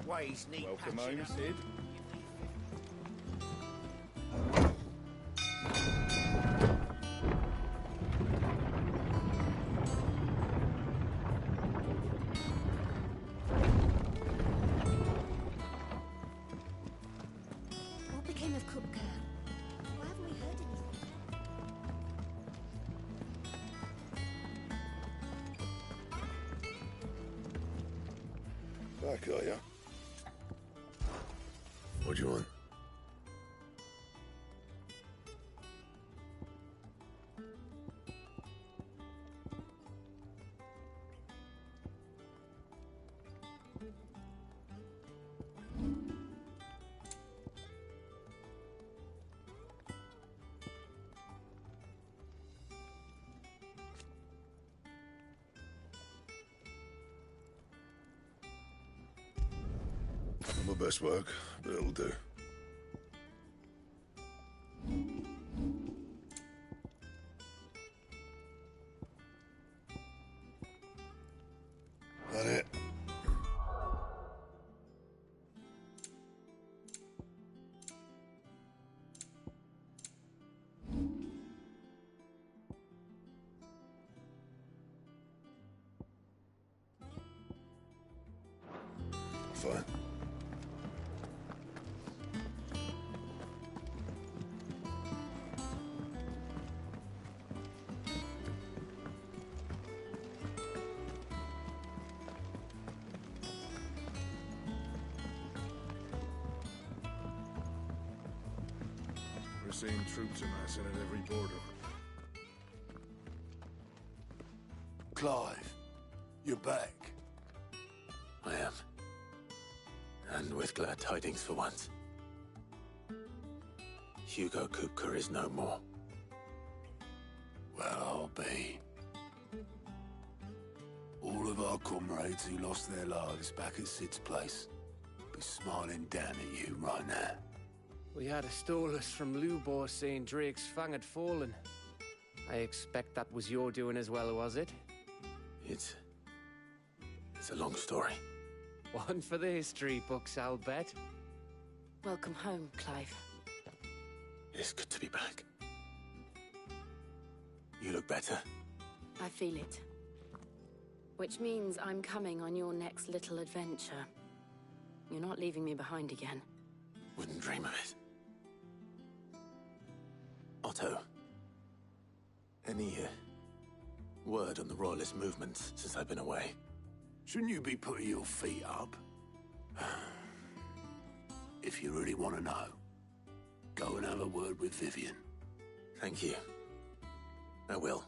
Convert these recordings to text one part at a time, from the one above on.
Ways need Welcome patching home, up. Sid. What became of Kupka? Why haven't we heard anything? Back, are ya? What do you want? Not my best work, but it'll do. That it? Fine. We're seeing troops amassing at every border. Clive, you're back. I am. And with glad tidings for once. Hugo Kupka is no more. Well, I'll be. All of our comrades who lost their lives back at Sid's place be smiling down at you right now. We had a stolus from Lubor saying Drake's fang had fallen. I expect that was your doing as well, was it? It's a long story. One for the history books, I'll bet. Welcome home, Clive. It's good to be back. You look better. I feel it. Which means I'm coming on your next little adventure. You're not leaving me behind again. Wouldn't dream of it. Otto. Any word on the Royalist movements since I've been away? Shouldn't you be putting your feet up? If you really want to know, go and have a word with Vivian. Thank you. I will.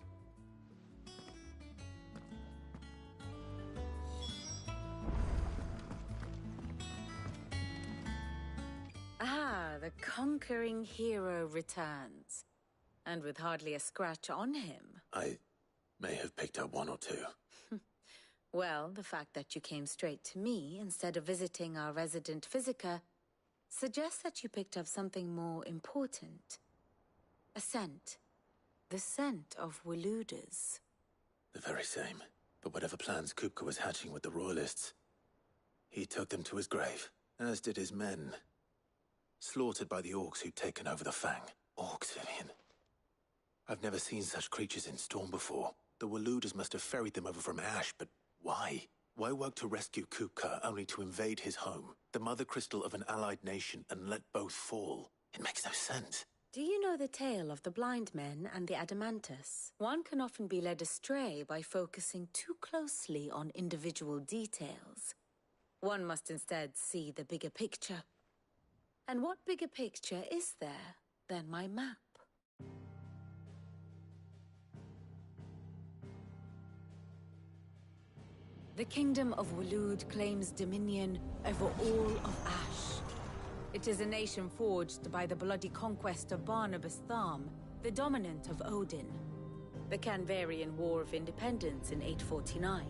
Ah, the conquering hero returns. And with hardly a scratch on him. I may have picked up one or two. Well, the fact that you came straight to me instead of visiting our resident Physica suggests that you picked up something more important. A scent. The scent of Waludas. The very same. But whatever plans Kupka was hatching with the Royalists, he took them to his grave, as did his men. Slaughtered by the orcs who'd taken over the Fang. Orcs, Vivian. I've never seen such creatures in Storm before. The Waludas must have ferried them over from Ash, but why? Why work to rescue Kupka only to invade his home, the mother crystal of an allied nation, and let both fall? It makes no sense. Do you know the tale of the blind men and the Adamantus? One can often be led astray by focusing too closely on individual details. One must instead see the bigger picture. And what bigger picture is there than my map? The Kingdom of Waloed claims dominion over all of Ash. It is a nation forged by the bloody conquest of Barnabas Tharm, the dominant of Odin. The Canvarian War of Independence in 849.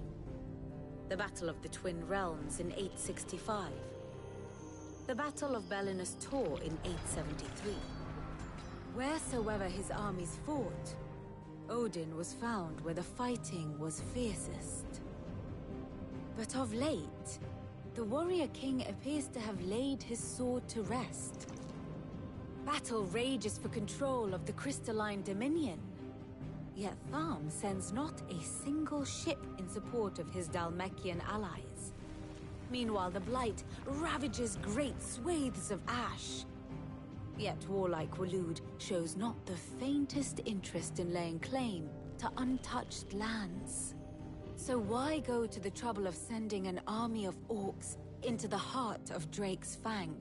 The Battle of the Twin Realms in 865. The Battle of Belinus Tor in 873. Wheresoever his armies fought, Odin was found where the fighting was fiercest. But of late, the warrior king appears to have laid his sword to rest. Battle rages for control of the crystalline dominion. Yet Tharm sends not a single ship in support of his Dhalmekian allies. Meanwhile, the Blight ravages great swathes of ash. Yet warlike Waloed shows not the faintest interest in laying claim to untouched lands. So why go to the trouble of sending an army of orcs into the heart of Drake's Fang,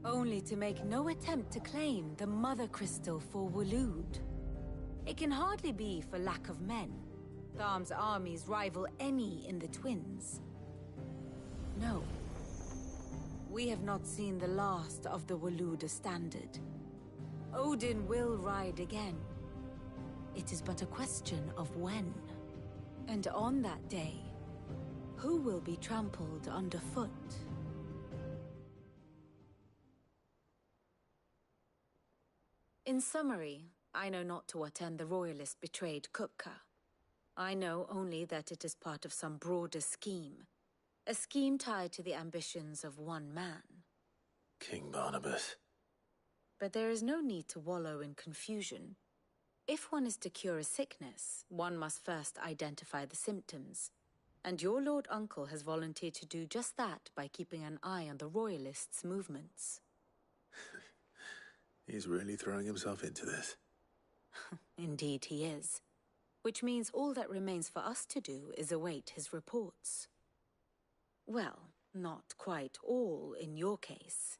only to make no attempt to claim the Mother Crystal for Waloed? It can hardly be for lack of men. Tharm's armies rival any in the Twins. No. We have not seen the last of the Waloed Standard. Odin will ride again. It is but a question of when. And on that day, who will be trampled underfoot? In summary, I know not to what end the Royalists betrayed Kupka. I know only that it is part of some broader scheme. A scheme tied to the ambitions of one man. King Barnabas. But there is no need to wallow in confusion. If one is to cure a sickness, one must first identify the symptoms. And your Lord Uncle has volunteered to do just that by keeping an eye on the Royalists' movements. He's really throwing himself into this. Indeed he is. Which means all that remains for us to do is await his reports. Well, not quite all in your case.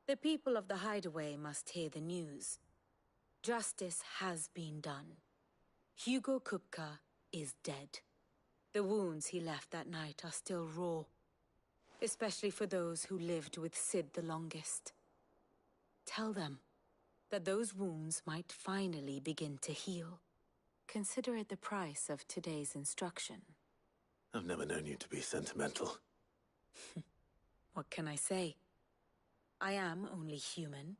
The people of the Hideaway must hear the news. Justice has been done. Hugo Kupka is dead. The wounds he left that night are still raw, especially for those who lived with Sid the longest. Tell them that those wounds might finally begin to heal. Consider it the price of today's instruction. I've never known you to be sentimental. What can I say? I am only human.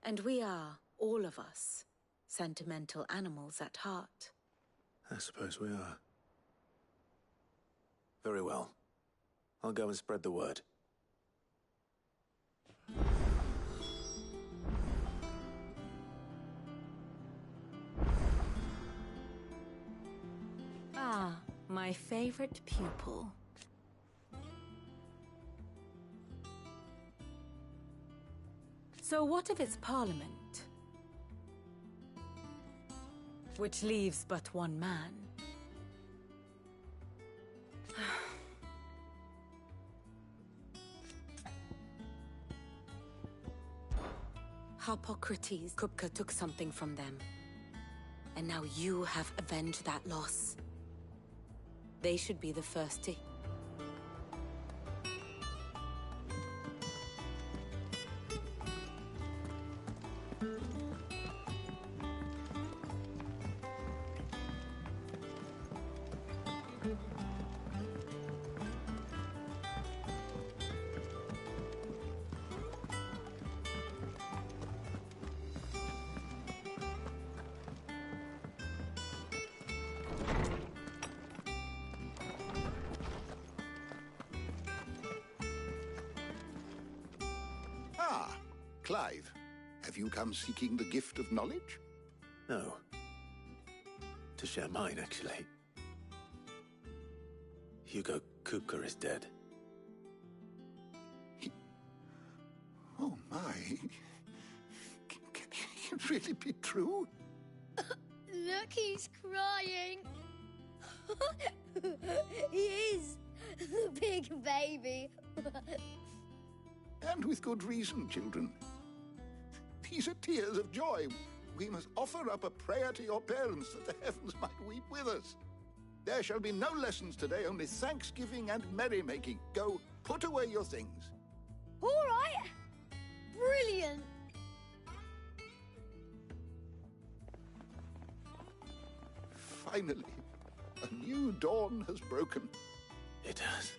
And we are, all of us, sentimental animals at heart. I suppose we are. Very well. I'll go and spread the word. Ah, my favorite pupil. So what of its parliament? Which leaves but one man. Harpocrates, Kupka took something from them. And now you have avenged that loss. They should be the first to... Clive, have you come seeking the gift of knowledge? No. To share mine, actually. Hugo Kupka is dead. Oh, my. Can it really be true? Look, he's crying. He is. The big baby. And with good reason, children. These are tears of joy. We must offer up a prayer to your parents that the heavens might weep with us. There shall be no lessons today, only thanksgiving and merrymaking. Go, put away your things. All right. Brilliant. Finally, a new dawn has broken. It has.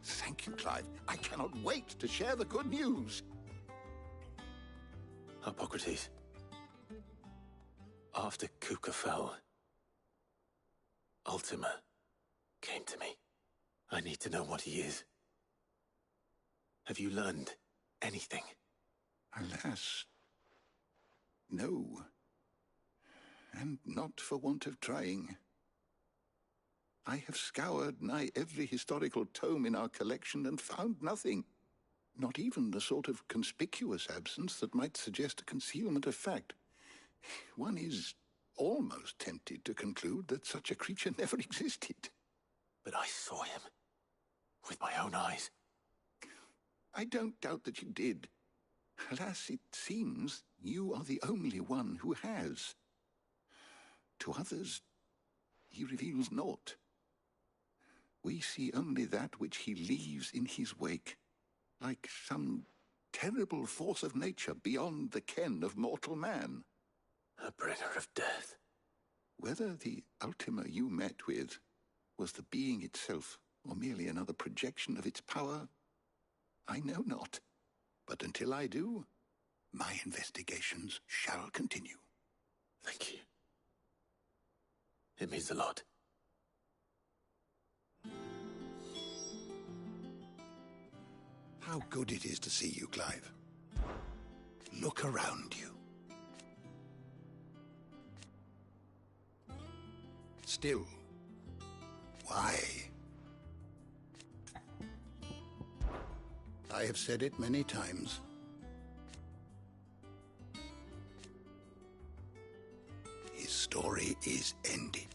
Thank you, Clive. I cannot wait to share the good news. Harpocrates. After Kupka fell, Ultima came to me. I need to know what he is. Have you learned anything? Alas, no. And not for want of trying. I have scoured nigh every historical tome in our collection and found nothing. Not even the sort of conspicuous absence that might suggest a concealment of fact. One is almost tempted to conclude that such a creature never existed. But I saw him. With my own eyes. I don't doubt that you did. Alas, it seems you are the only one who has. To others, he reveals naught. We see only that which he leaves in his wake, like some terrible force of nature beyond the ken of mortal man. A bringer of death. Whether the Ultima you met with was the being itself, or merely another projection of its power, I know not. But until I do, my investigations shall continue. Thank you. It means a lot. How good it is to see you, Clive. Look around you. Still. Why? I have said it many times. His story is ended.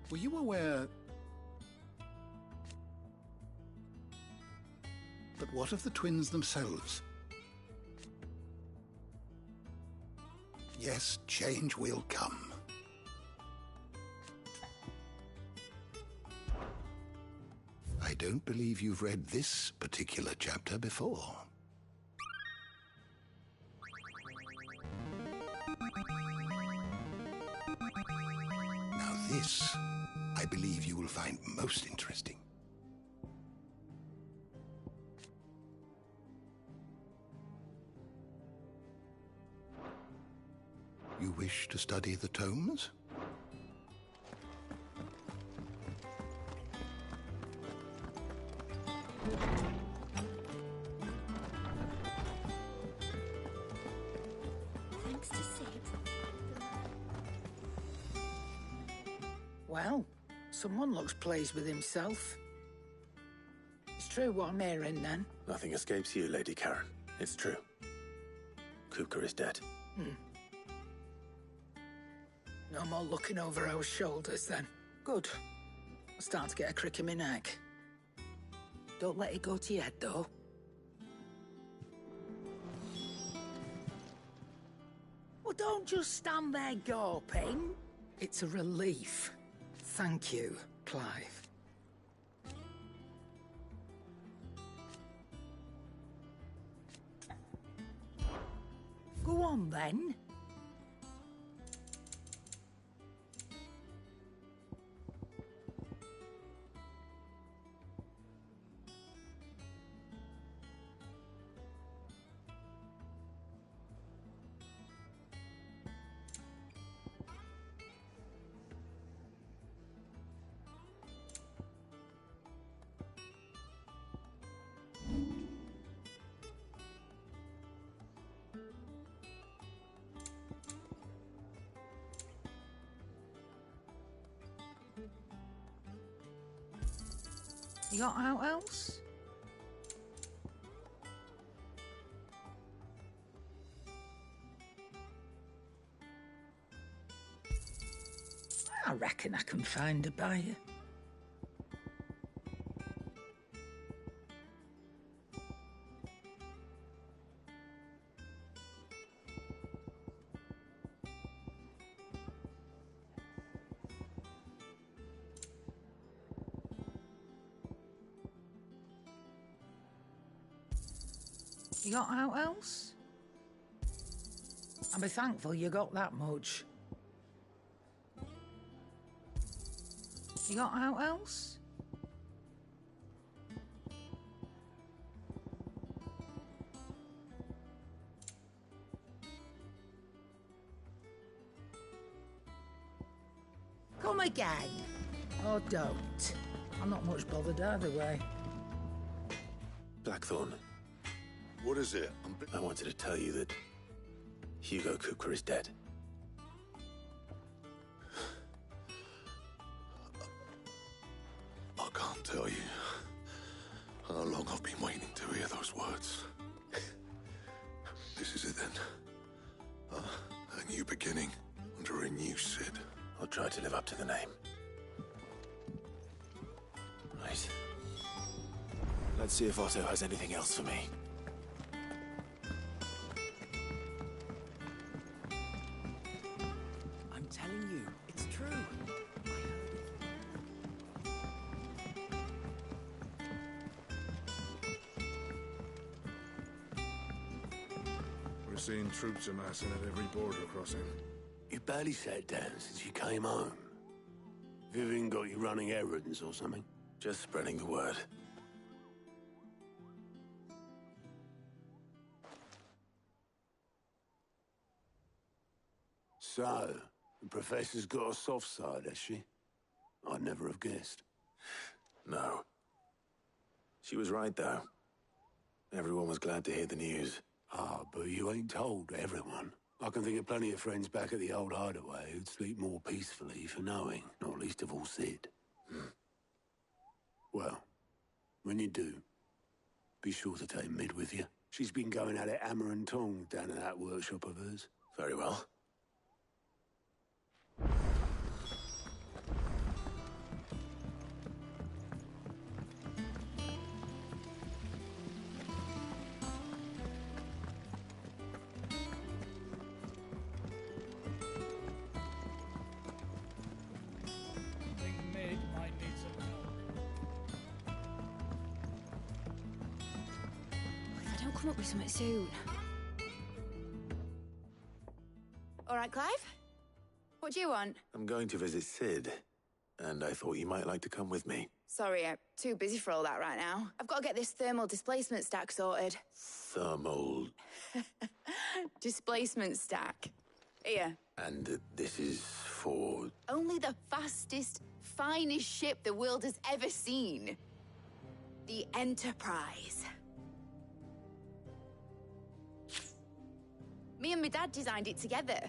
Were you aware... But what of the twins themselves? Yes, change will come. I don't believe you've read this particular chapter before. Now this, I believe you will find most interesting. You wish to study the tomes? Thanks to Sid. Well, someone looks pleased with himself. It's true what I'm hearing, then. Nothing escapes you, Lady Karen. It's true. Kupka is dead. No more looking over our shoulders, then. Good. I'm starting to get a crick in my neck. Don't let it go to your head, though. Well, don't just stand there gawping. It's a relief. Thank you, Clive. Go on, then. You got out else? I reckon I can find a buyer. You got out else? I'll be thankful you got that much. You got out else? Come again. Oh, don't. I'm not much bothered either way. Blackthorn, What is it? I wanted to tell you that Hugo Kupka is dead. I can't tell you how long I've been waiting to hear those words. This is it then. A new beginning under a new Sid. I'll try to live up to the name. Right. Let's see if Otto has anything else for me. I'm telling you, it's true. We're seeing troops amassing at every border crossing. You barely sat down since you came home. Vivian got you running errands or something? Just spreading the word. So, the Professor's got a soft side, has she? I'd never have guessed. No. She was right, though. Everyone was glad to hear the news. Ah, but you ain't told everyone. I can think of plenty of friends back at the old hideaway who'd sleep more peacefully for knowing, not least of all Sid. Well, when you do, be sure to take Mid with you. She's been going at it hammer and tong down at that workshop of hers. Very well. Mid might need some help. If I don't come up with something soon. All right, Clive? What do you want? I'm going to visit Sid, and I thought you might like to come with me. Sorry, I'm too busy for all that right now. I've got to get this thermal displacement stack sorted. Thermal... Displacement stack. Here. And this is for... Only the fastest, finest ship the world has ever seen. The Enterprise. Me and my dad designed it together.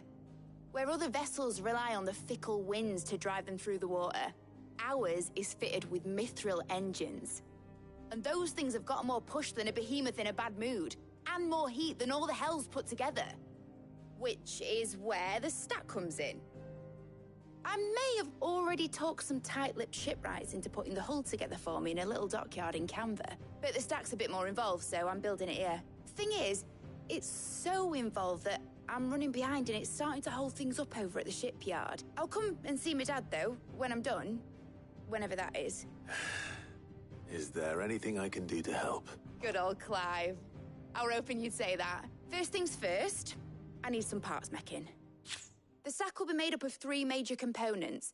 Where other vessels rely on the fickle winds to drive them through the water, ours is fitted with mithril engines. And those things have got more push than a behemoth in a bad mood, and more heat than all the hells put together. Which is where the stack comes in. I may have already talked some tight-lipped shipwrights into putting the hull together for me in a little dockyard in Canva, but the stack's a bit more involved, so I'm building it here. Thing is, it's so involved that I'm running behind and it's starting to hold things up over at the shipyard. I'll come and see my dad, though, when I'm done. Whenever that is. Is there anything I can do to help? Good old Clive. I were hoping you'd say that. First things first, I need some parts meching. The stack will be made up of 3 major components.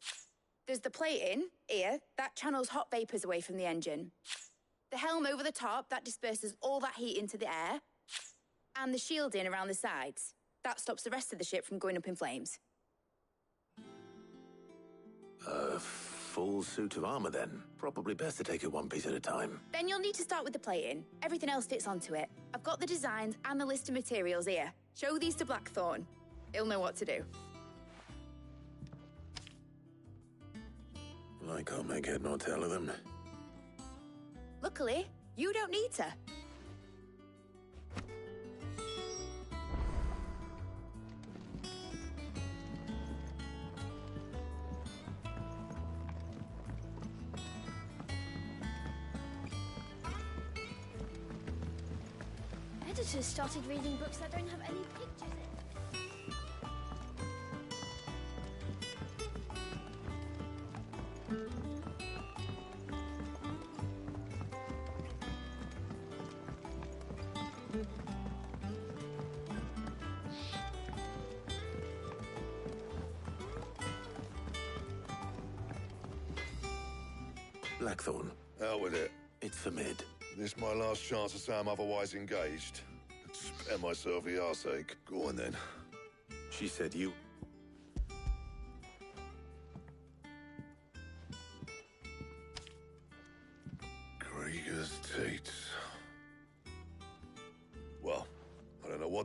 There's the plating, here, that channels hot vapors away from the engine. The helm over the top, that disperses all that heat into the air. And the shielding around the sides. That stops the rest of the ship from going up in flames. A full suit of armor, then. Probably best to take it one piece at a time. Then you'll need to start with the plating. Everything else fits onto it. I've got the designs and the list of materials here. Show these to Blackthorn. He'll know what to do. Well, I can't make head nor tail of them. Luckily, you don't need to. Editors started reading books that don't have any pictures in. Blackthorn. Out with it. It's for Mid. This my last chance to say I'm otherwise engaged. Spare myself the arseache. Go on then. She said you...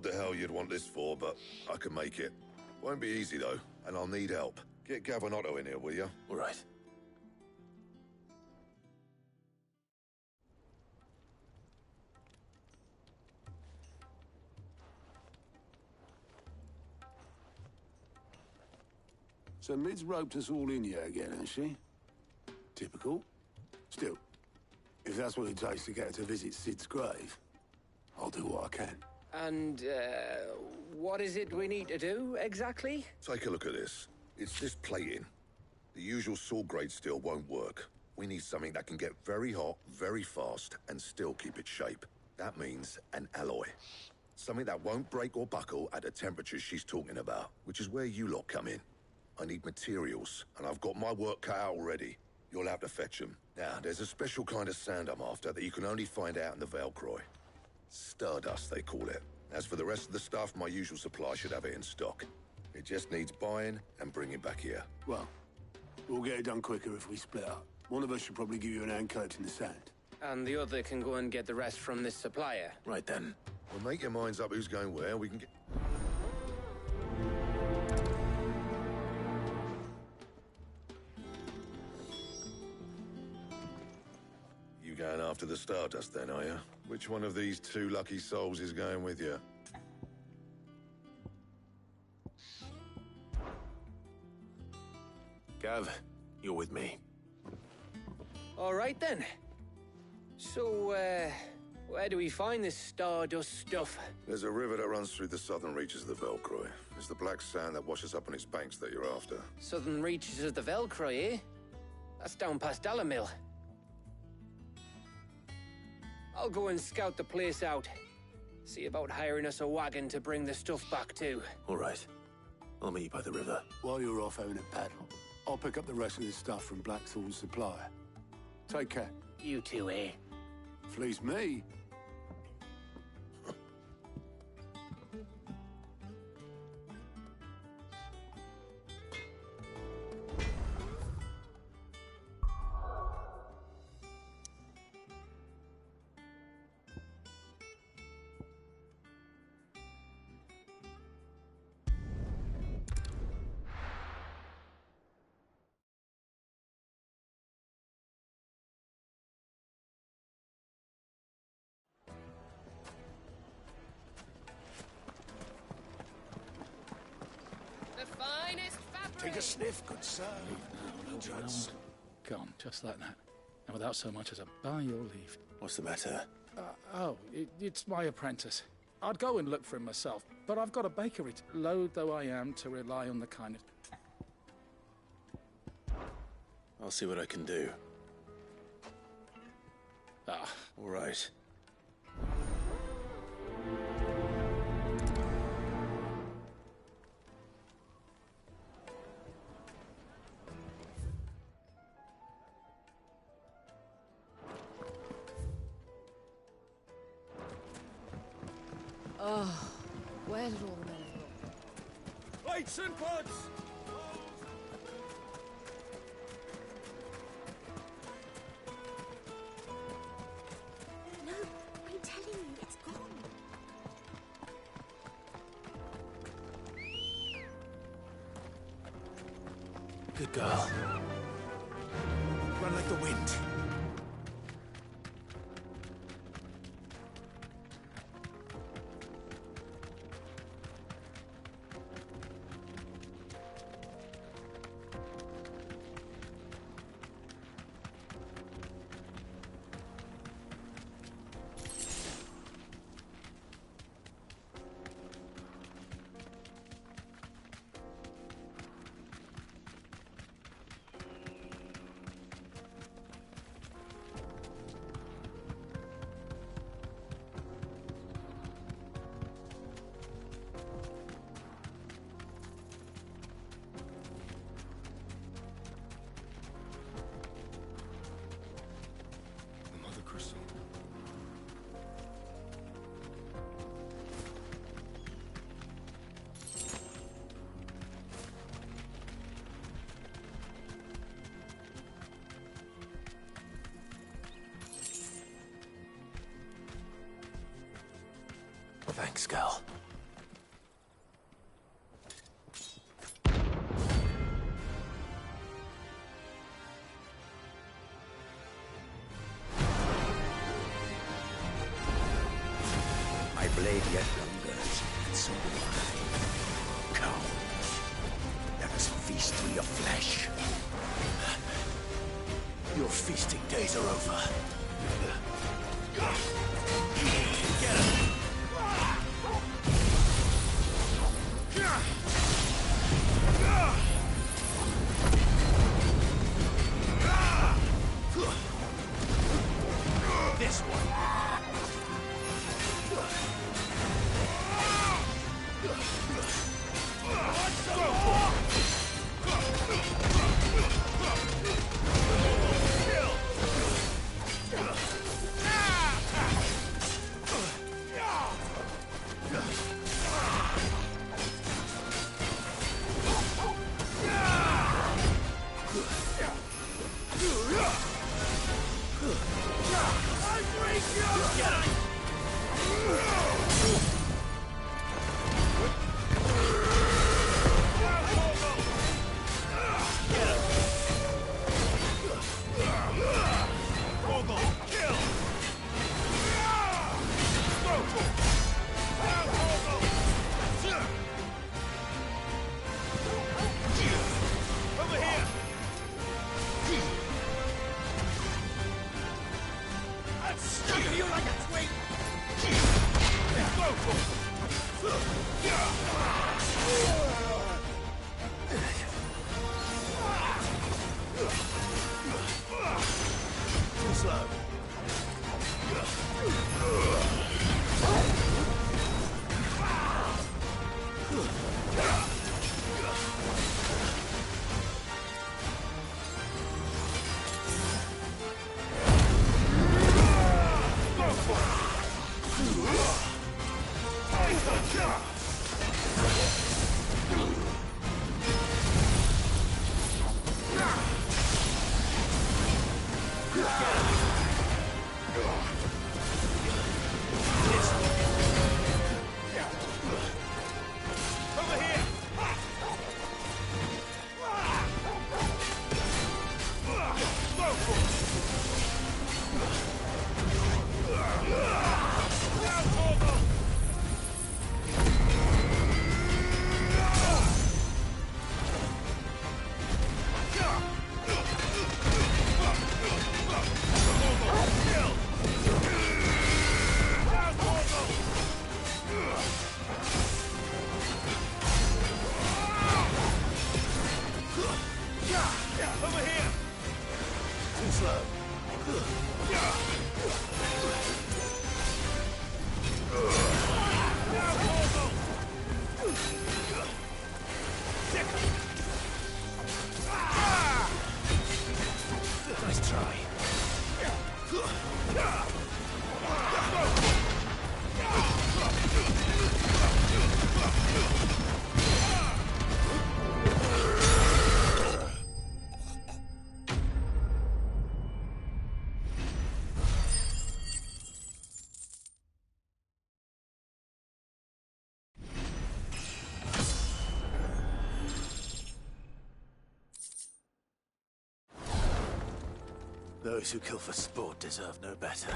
what the hell you'd want this for, but I can make it. Won't be easy, though, and I'll need help. Get Gavin Otto in here, will you? All right. So Mid's roped us all in here again, hasn't she? Typical. Still, if that's what it takes to get her to visit Sid's grave, I'll do what I can. And, what is it we need to do, exactly? Take a look at this. It's this plating. The usual saw grade steel won't work. We need something that can get very hot, very fast, and still keep its shape. That means an alloy. Something that won't break or buckle at the temperatures she's talking about, which is where you lot come in. I need materials, and I've got my work cut out already. You'll have to fetch them. Now, there's a special kind of sand I'm after that you can only find out in the Velcroy. Stardust, they call it. As for the rest of the stuff, my usual supply should have it in stock. It just needs buying and bringing back here. Well, we'll get it done quicker if we split up. One of us should probably give you an hand collecting the sand. And the other can go and get the rest from this supplier. Right then. Well, make your minds up who's going where. We can get... You going after the Stardust then, are you? Which one of these two lucky souls is going with you? Gav, you're with me. All right, then. So, where do we find this Stardust stuff? There's a river that runs through the southern reaches of the Velcroy. It's the black sand that washes up on its banks that you're after. Southern reaches of the Velcroy, eh? That's down past Dalamil. I'll go and scout the place out. See about hiring us a wagon to bring the stuff back to. All right. I'll meet you by the river. While you're off having a paddle, I'll pick up the rest of this stuff from Blackthorn's supplier. Take care. You too, eh? Fleece me. Take a sniff, good sir. No chance. Gone, just like that. And without so much as a by your leave. What's the matter? It's my apprentice. I'd go and look for him myself, but I've got a bakery, loath though I am to rely on the kind of... I'll see what I can do. Ah. All right. Oh, where did all the men go? Lights and pods! No, I'm telling you, it's gone. Good girl. Run like the wind. Thanks, Gal. blade yet lingers, and so do I. Come, let us feast on your flesh. Your feasting days are over. Get him! This one. Those who kill for sport deserve no better.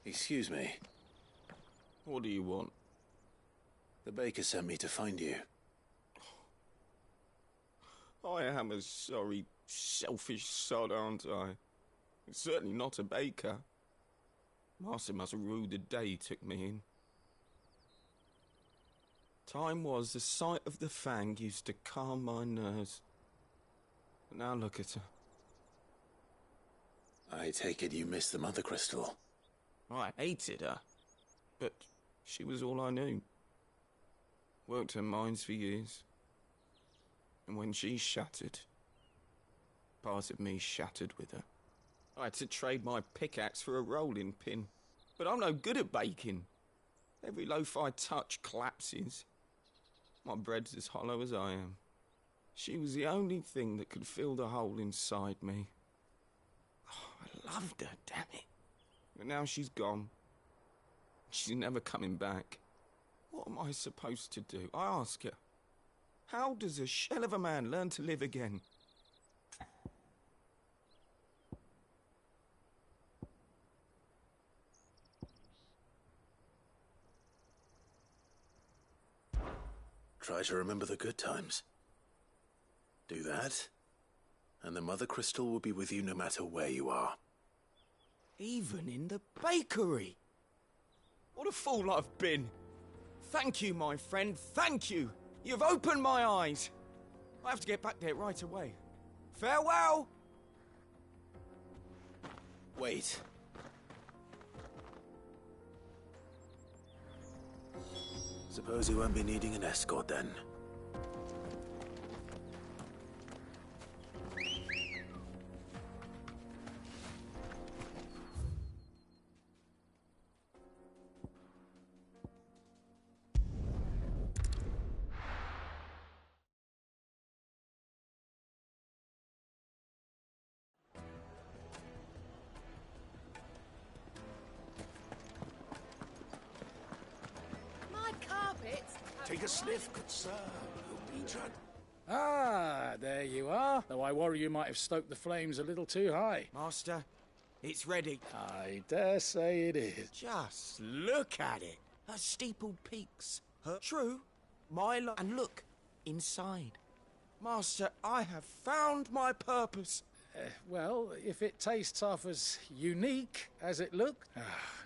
Excuse me. What do you want? The baker sent me to find you. I am a sorry, selfish sod, aren't I? Certainly not a baker. Master must have ruled the day he took me in. Time was the sight of the Fang used to calm my nerves. But now look at her. I take it you miss the Mother Crystal. I hated her. But She was all I knew. Worked her mines for years. And when she shattered, part of me shattered with her. I had to trade my pickaxe for a rolling pin. But I'm no good at baking. Every loaf I touch collapses. My bread's as hollow as I am. She was the only thing that could fill the hole inside me. Oh, I loved her, damn it. But now she's gone. She's never coming back. What am I supposed to do? I ask her. How does a shell of a man learn to live again? Try to remember the good times. Do that, and the Mother Crystal will be with you no matter where you are. Even in the bakery. What a fool I've been. Thank you, my friend, thank you. You've opened my eyes. I have to get back there right away. Farewell! Wait. Suppose you won't be needing an escort then. Take a sniff, good sir. You'll be dread. Ah, there you are. Though I worry you might have stoked the flames a little too high. Master, it's ready. I dare say it is. Just look at it. Her steepled peaks. Her true, and look, inside. Master, I have found my purpose. Well, if it tastes half as unique as it looked.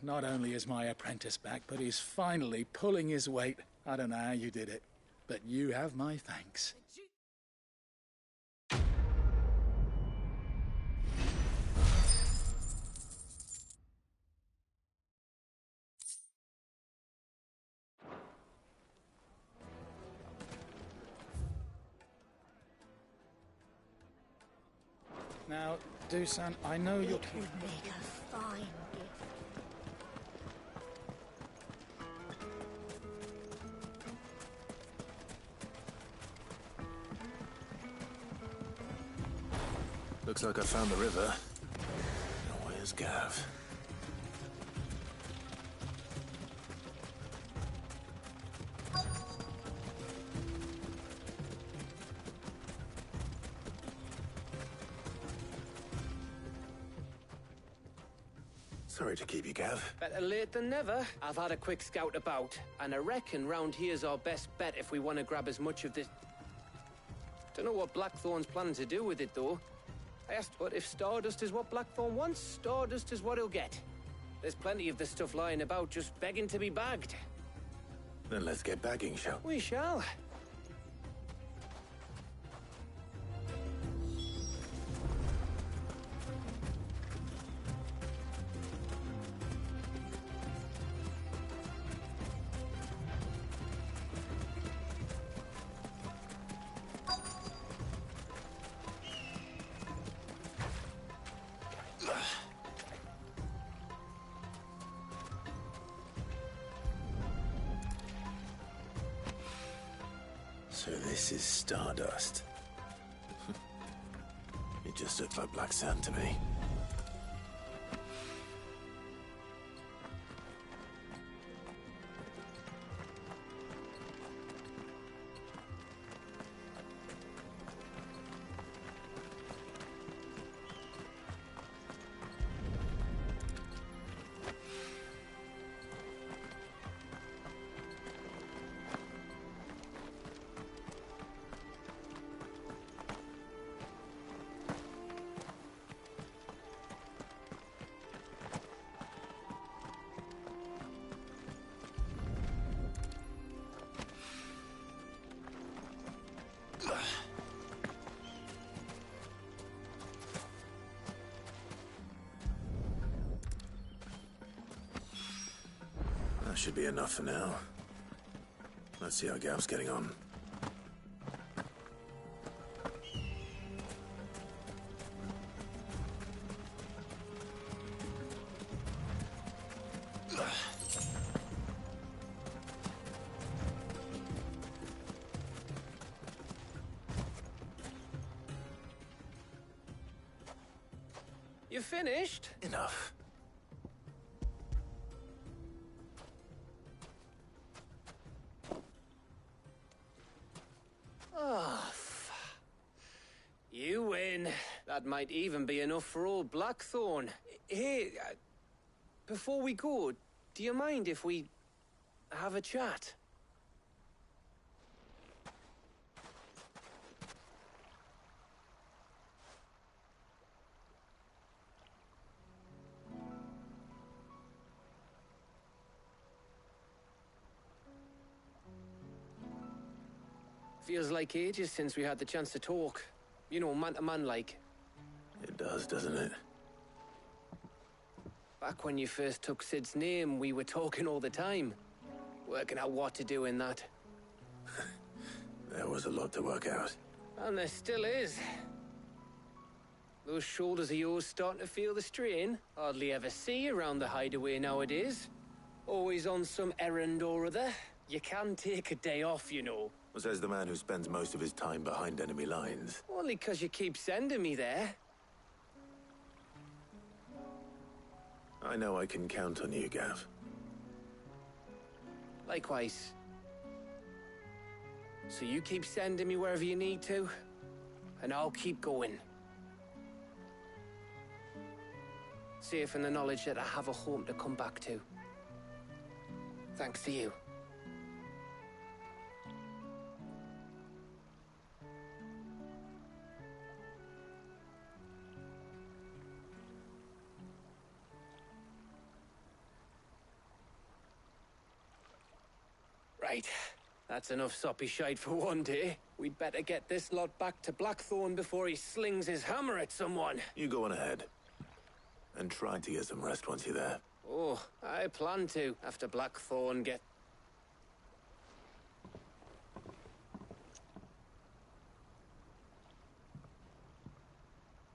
Not only is my apprentice back, but he's finally pulling his weight. I don't know how you did it, but you have my thanks. Now, Dusan, I know you're... It would make a fine gift. Looks like I found the river. Now where's Gav? Sorry to keep you, Gav. Better late than never. I've had a quick scout about, and I reckon round here's our best bet if we want to grab as much of this... Don't know what Blackthorn's planning to do with it, though. I asked, but if Stardust is what Blackthorn wants, Stardust is what he'll get. There's plenty of this stuff lying about, just begging to be bagged. Then let's get bagging, shall we? We shall. So this is Stardust. It just looked like black sand to me. should be enough for now. Let's see how Gav's getting on. You finished? Enough. Oh, you win. That might even be enough for old Blackthorn. Hey, before we go, do you mind if we have a chat? Feels like ages since we had the chance to talk. You know, man to man like. It does, doesn't it? Back when you first took Sid's name, we were talking all the time. Working out what to do in that. There was a lot to work out. And there still is. Those shoulders of yours starting to feel the strain. Hardly ever see you around the hideaway nowadays. Always on some errand or other. You can take a day off, you know. Says the man who spends most of his time behind enemy lines. Only 'cause you keep sending me there. I know I can count on you, Gav. Likewise. So you keep sending me wherever you need to, and I'll keep going. Safe in the knowledge that I have a home to come back to. Thanks to you. Right. That's enough soppy shite for one day. We'd better get this lot back to Blackthorn before he slings his hammer at someone. You go on ahead. And try to get some rest once you're there. Oh, I plan to, after Blackthorn get...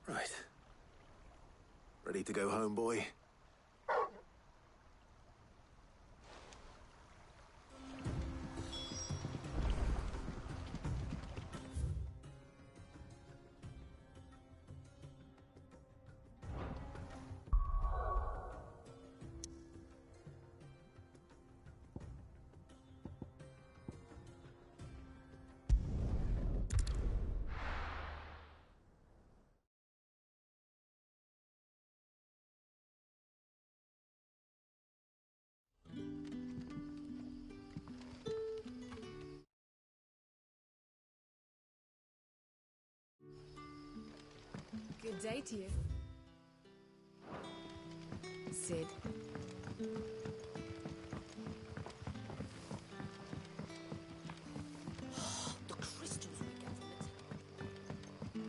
Right. Ready to go home, boy? Good day to you. Sid. The crystals we get from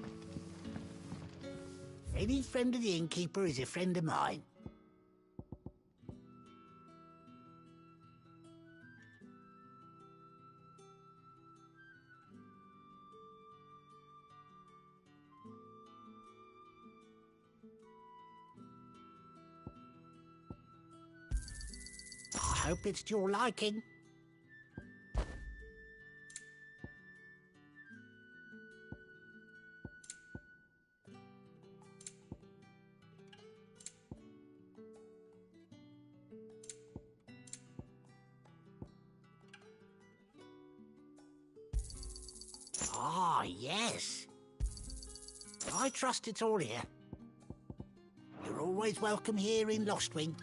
the... Any friend of the innkeeper is a friend of mine. I hope it's to your liking. Ah, yes. I trust it's all here. You're always welcome here in Lostwing.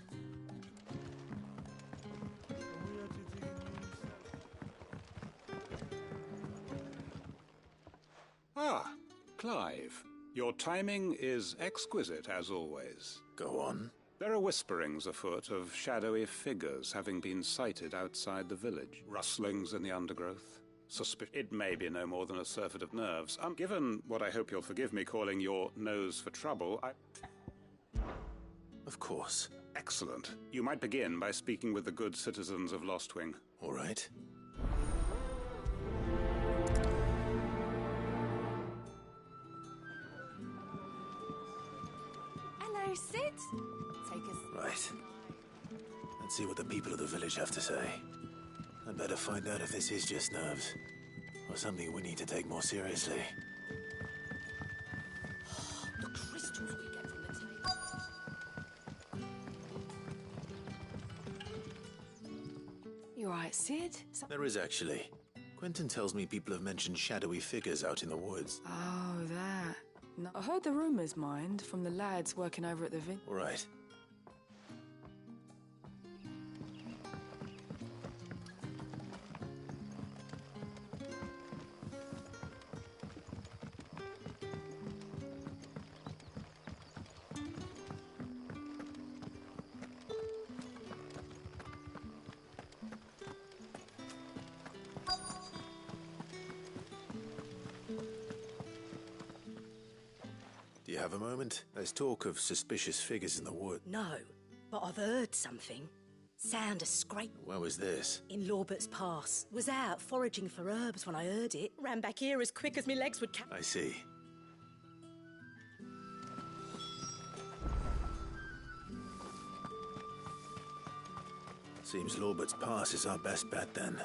Ah, Clive. Your timing is exquisite, as always. Go on. There are whisperings afoot of shadowy figures having been sighted outside the village. Rustlings in the undergrowth. It may be no more than a surfeit of nerves. Given what I hope you'll forgive me calling your nose for trouble, Of course. Excellent. You might begin by speaking with the good citizens of Lostwing. All right. Hello, Sid. Take us. Right. Let's see what the people of the village have to say. I'd better find out if this is just nerves, or something we need to take more seriously. The crystals we get from the table. You alright, Sid? There is actually. Quentin tells me people have mentioned shadowy figures out in the woods. Oh, that. No, I heard the rumours, mind, from the lads working over at the vin. All right. Do you have a moment? There's talk of suspicious figures in the wood. No, but I've heard something. Sound a scrape. Where was this? In Lorbert's Pass. Was out foraging for herbs when I heard it. Ran back here as quick as me legs would I see. Seems Lorbert's Pass is our best bet then.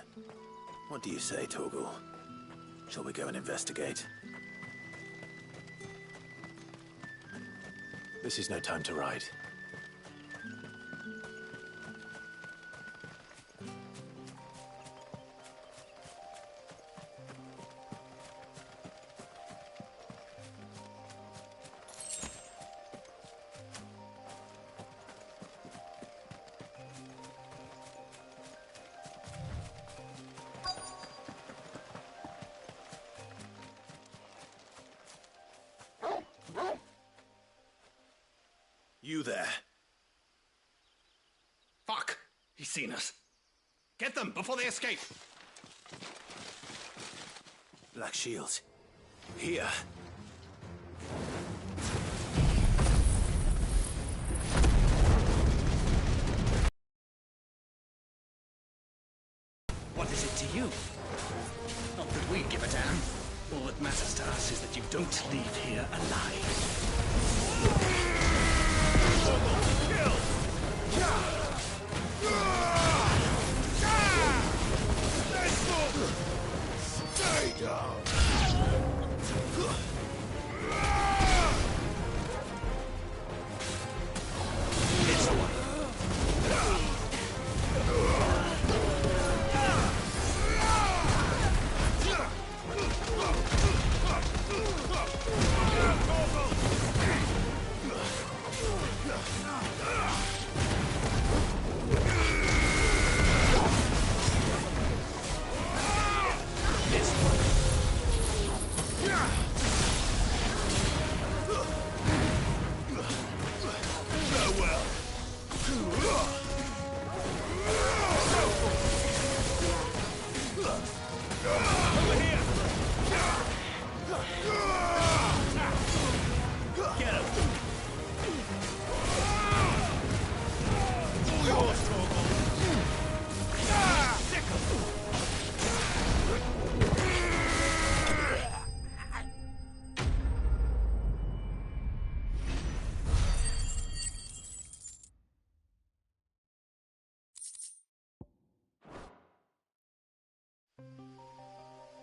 What do you say, Torgal? Shall we go and investigate? This is no time to ride. You there. Fuck! He's seen us. Get them before they escape! Black Shields. Here. What is it to you? Not that we give a damn. All that matters to us is that you don't leave here alive. Stay down!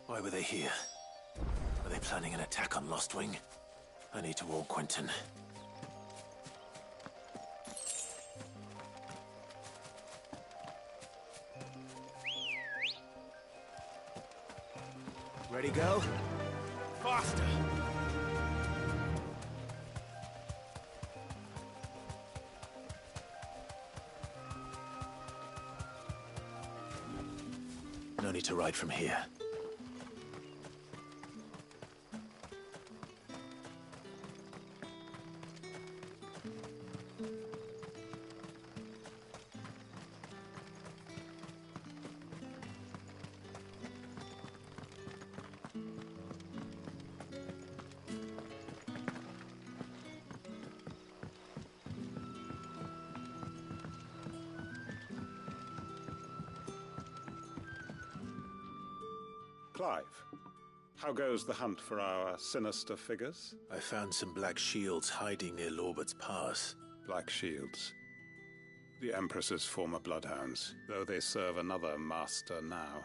Why were they here? Are they planning an attack on Lostwing? I need to warn Quentin. Ready, go? Faster! No need to ride from here. Clive, how goes the hunt for our sinister figures? I found some black shields hiding near Lorbert's Pass. Black shields. The Empress's former bloodhounds, though they serve another master now.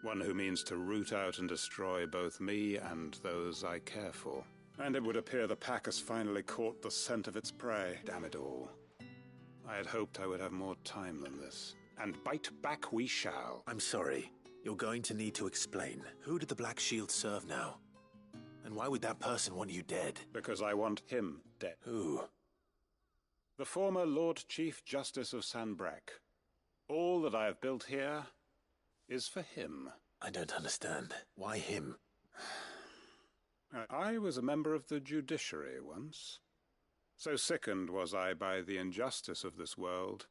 One who means to root out and destroy both me and those I care for. And it would appear the pack has finally caught the scent of its prey. Damn it all. I had hoped I would have more time than this. And bite back we shall. I'm sorry. You're going to need to explain. Who did the Black Shield serve now? And why would that person want you dead? Because I want him dead. Who? The former Lord Chief Justice of Sanbreque. All that I have built here is for him. I don't understand. Why him? I was a member of the judiciary once. So sickened was I by the injustice of this world,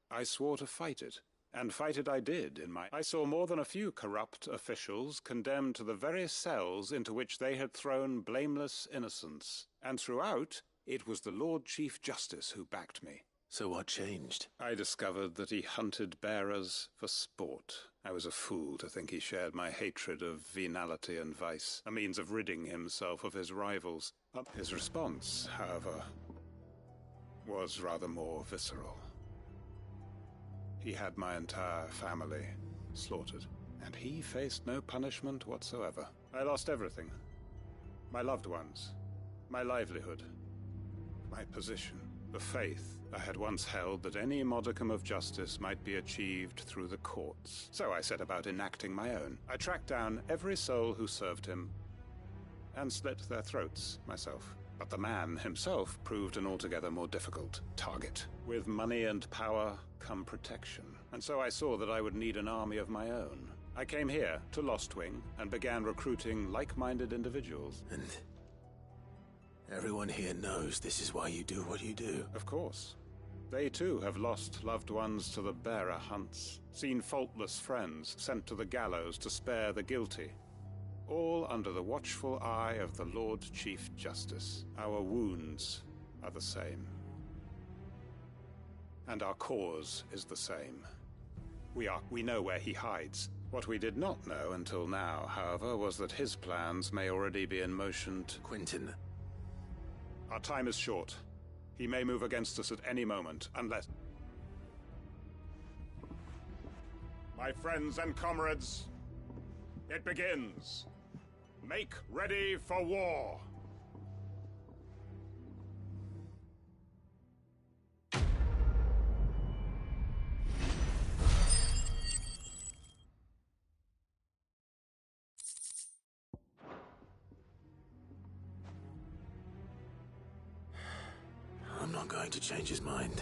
I swore to fight it. And fight it I did in my... I saw more than a few corrupt officials condemned to the very cells into which they had thrown blameless innocents. And throughout, it was the Lord Chief Justice who backed me. So what changed? I discovered that he hunted bearers for sport. I was a fool to think he shared my hatred of venality and vice, a means of ridding himself of his rivals. His response, however, was rather more visceral. He had my entire family slaughtered, and he faced no punishment whatsoever. I lost everything. My loved ones, my livelihood, my position, the faith I had once held that any modicum of justice might be achieved through the courts. So I set about enacting my own. I tracked down every soul who served him, and slit their throats myself. But the man himself proved an altogether more difficult target. With money and power come protection. And so I saw that I would need an army of my own. I came here to Lostwing and began recruiting like-minded individuals. And everyone here knows this is why you do what you do. Of course. They too have lost loved ones to the bearer hunts, seen faultless friends sent to the gallows to spare the guilty. All under the watchful eye of the Lord Chief Justice. Our wounds are the same. And our cause is the same. We know where he hides. What we did not know until now, however, was that his plans may already be in motion to... Quentin. Our time is short. He may move against us at any moment, unless... My friends and comrades, it begins. Make ready for war! I'm not going to change his mind.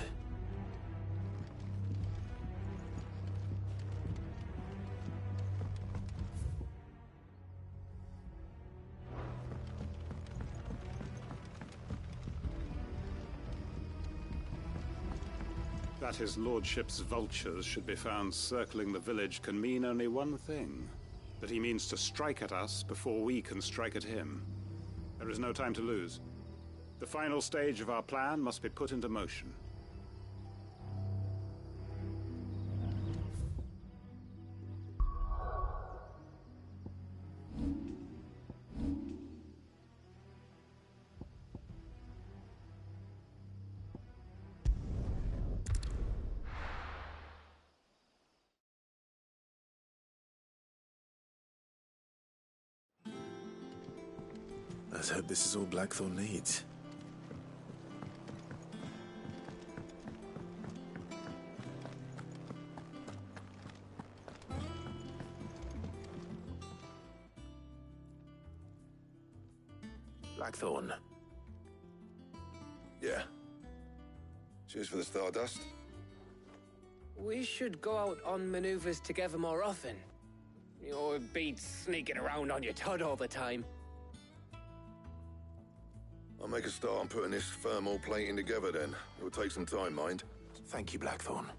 That his lordship's vultures should be found circling the village can mean only one thing. That he means to strike at us before we can strike at him. There is no time to lose. The final stage of our plan must be put into motion. Let's hope this is all Blackthorn needs. Blackthorn. Yeah. Cheers for the Stardust. We should go out on maneuvers together more often. It beats sneaking around on your Todd all the time. I'll make a start on putting this thermal plating together then. It will take some time, mind. Thank you, Blackthorn.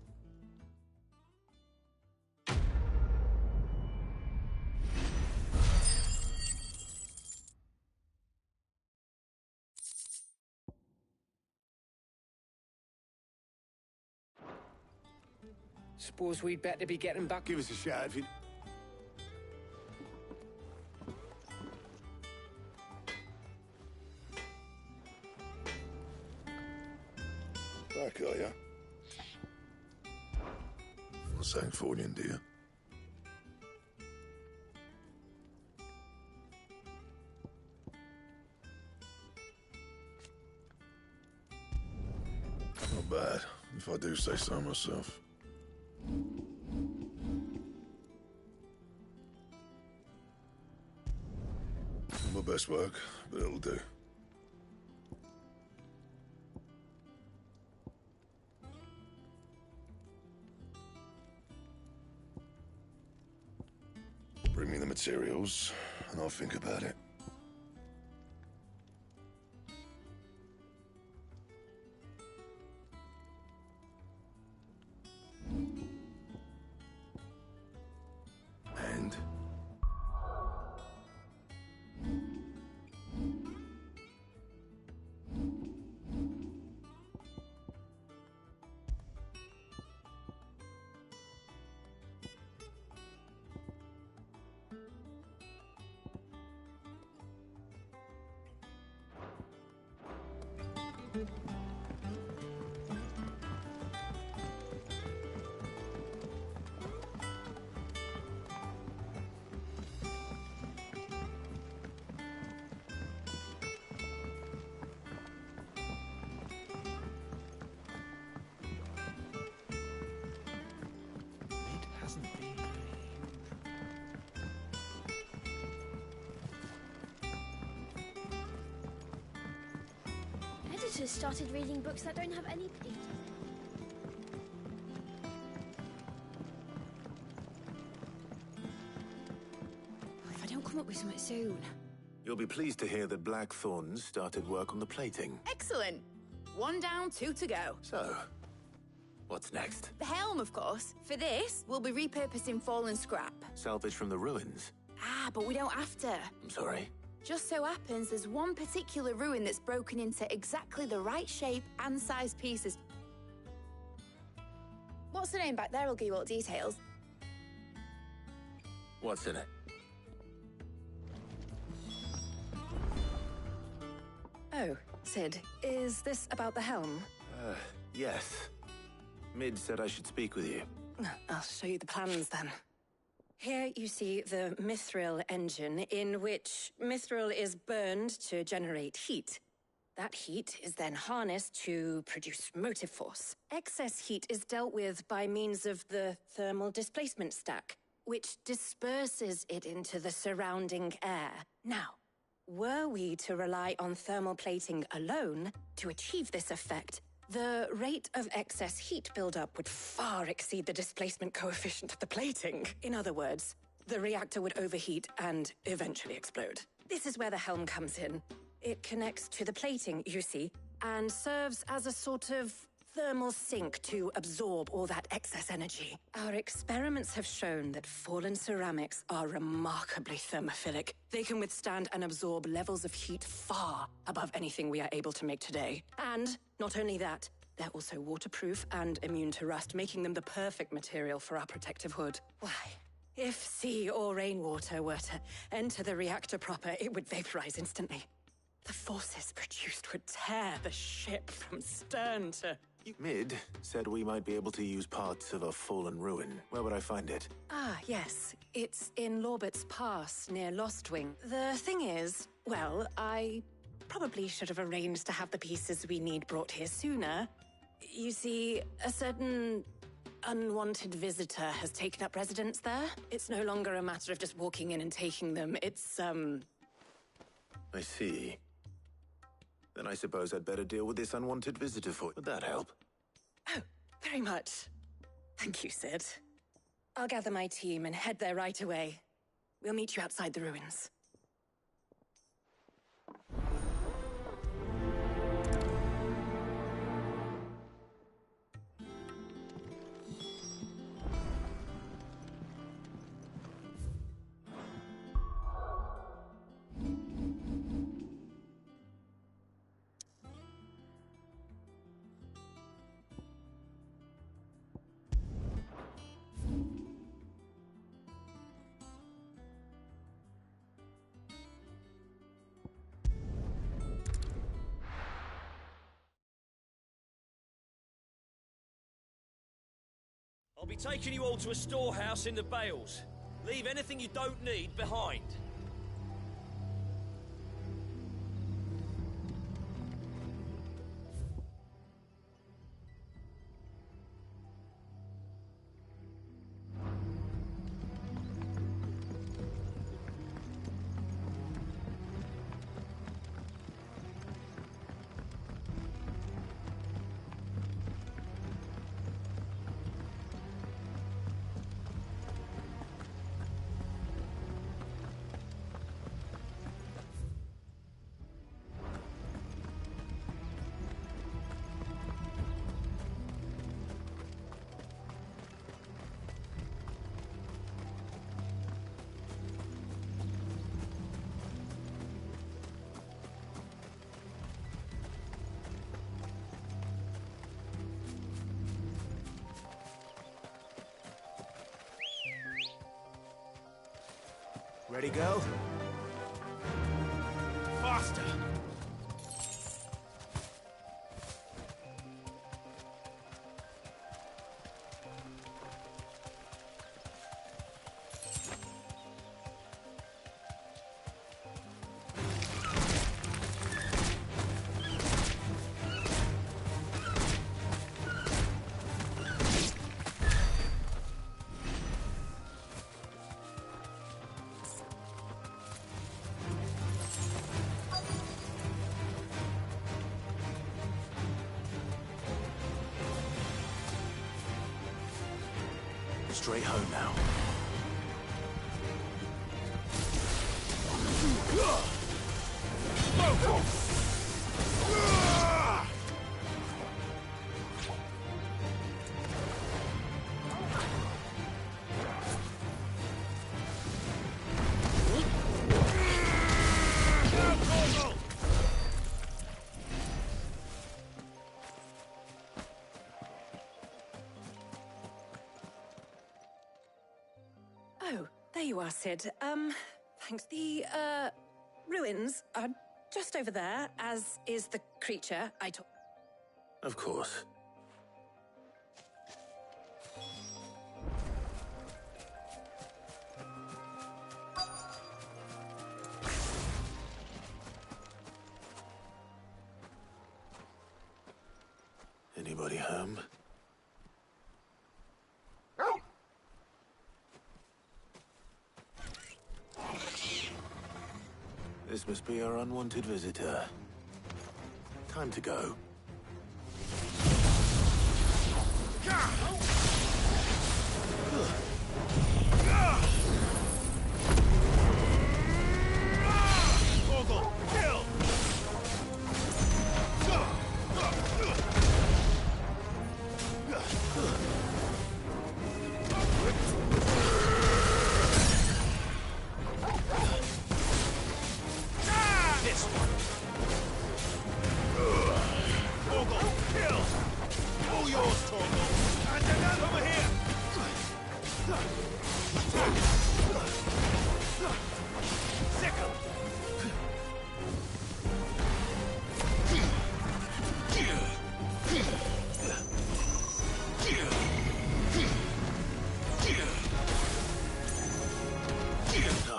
Suppose we'd better be getting back. Give us a shout if you... back, are you? Sangforian, dear. Not bad, if I do say so myself. My best work, but it'll do. Bring me the materials, and I'll think about it. And? Editors started reading books that don't have any pictures. If I don't come up with something soon. You'll be pleased to hear that Blackthorn started work on the plating. Excellent. 1 down, 2 to go. So, what's next? The helm, of course. For this, we'll be repurposing fallen scrap. Salvage from the ruins? Ah, but we don't have to. I'm sorry. Just so happens there's one particular ruin that's broken into exactly the right shape and size pieces. What's the name back there? I'll give you all the details. What's in it? Oh, Sid, is this about the helm? Yes. Mid said I should speak with you. I'll show you the plans then. Here you see the Mithril engine, in which Mithril is burned to generate heat. That heat is then harnessed to produce motive force. Excess heat is dealt with by means of the thermal displacement stack, which disperses it into the surrounding air. Now, were we to rely on thermal plating alone to achieve this effect, the rate of excess heat buildup would far exceed the displacement coefficient of the plating. In other words, the reactor would overheat and eventually explode. This is where the helm comes in. It connects to the plating, you see, and serves as a sort of thermal sink to absorb all that excess energy. Our experiments have shown that fallen ceramics are remarkably thermophilic. They can withstand and absorb levels of heat far above anything we are able to make today. And not only that, they're also waterproof and immune to rust, making them the perfect material for our protective hood. Why? If sea or rainwater were to enter the reactor proper, it would vaporize instantly. The forces produced would tear the ship from stern to... Mid said we might be able to use parts of a fallen ruin. Where would I find it? Ah, yes. It's in Lorbert's Pass, near Lostwing. The thing is, well, I probably should have arranged to have the pieces we need brought here sooner. You see, a certain unwanted visitor has taken up residence there. It's no longer a matter of just walking in and taking them. It's, I see. Then I suppose I'd better deal with this unwanted visitor for you. Would that help? Oh, very much. Thank you, Sid. I'll gather my team and head there right away. We'll meet you outside the ruins. I'll be taking you all to a storehouse in the Bales. Leave anything you don't need behind. Ready, go? Faster! Straight home now. Oh, there you are, Cid. Thanks. The, ruins are just over there, as is the creature I took. Of course. Anybody home? This must be our unwanted visitor. Time to go. Torgal, kill! This one. Torgal, kill! All yours, Torgal. And another over here. Sickle. No.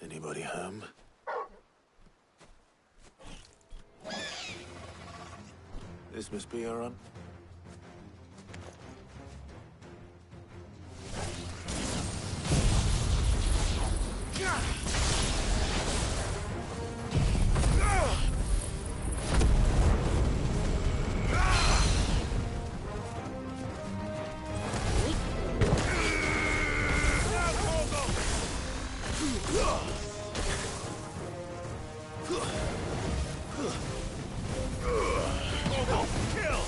Anybody home? This must be our Torgal, kill!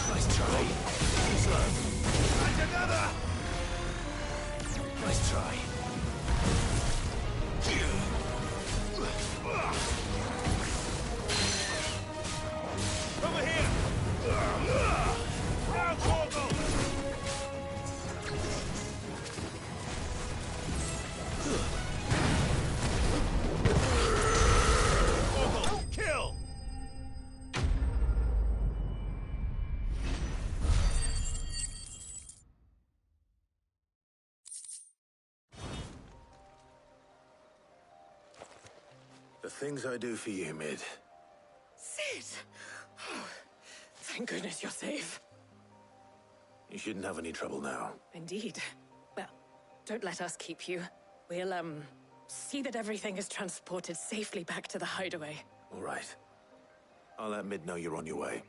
Nice try. And another! Nice try. Over here! Now, Torgal! Torgal, kill! The things I do for you, Mid. Sid! Oh, thank goodness you're safe. You shouldn't have any trouble now. Indeed. Well, don't let us keep you. We'll, see that everything is transported safely back to the hideaway. All right. I'll let Mid know you're on your way.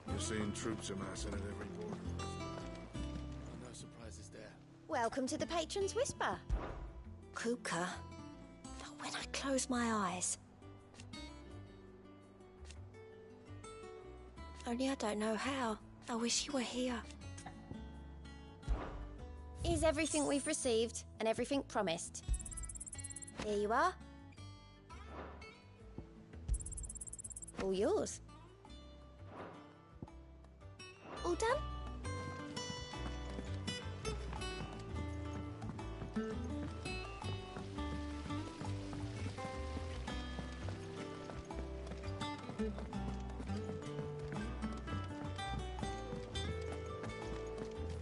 You're seeing troops amassing at every border. No surprises there. Welcome to the Patron's Whisper. Kupka, not when I close my eyes. Only I don't know how. I wish you were here. Is everything we've received and everything promised? Here you are. All yours. All done?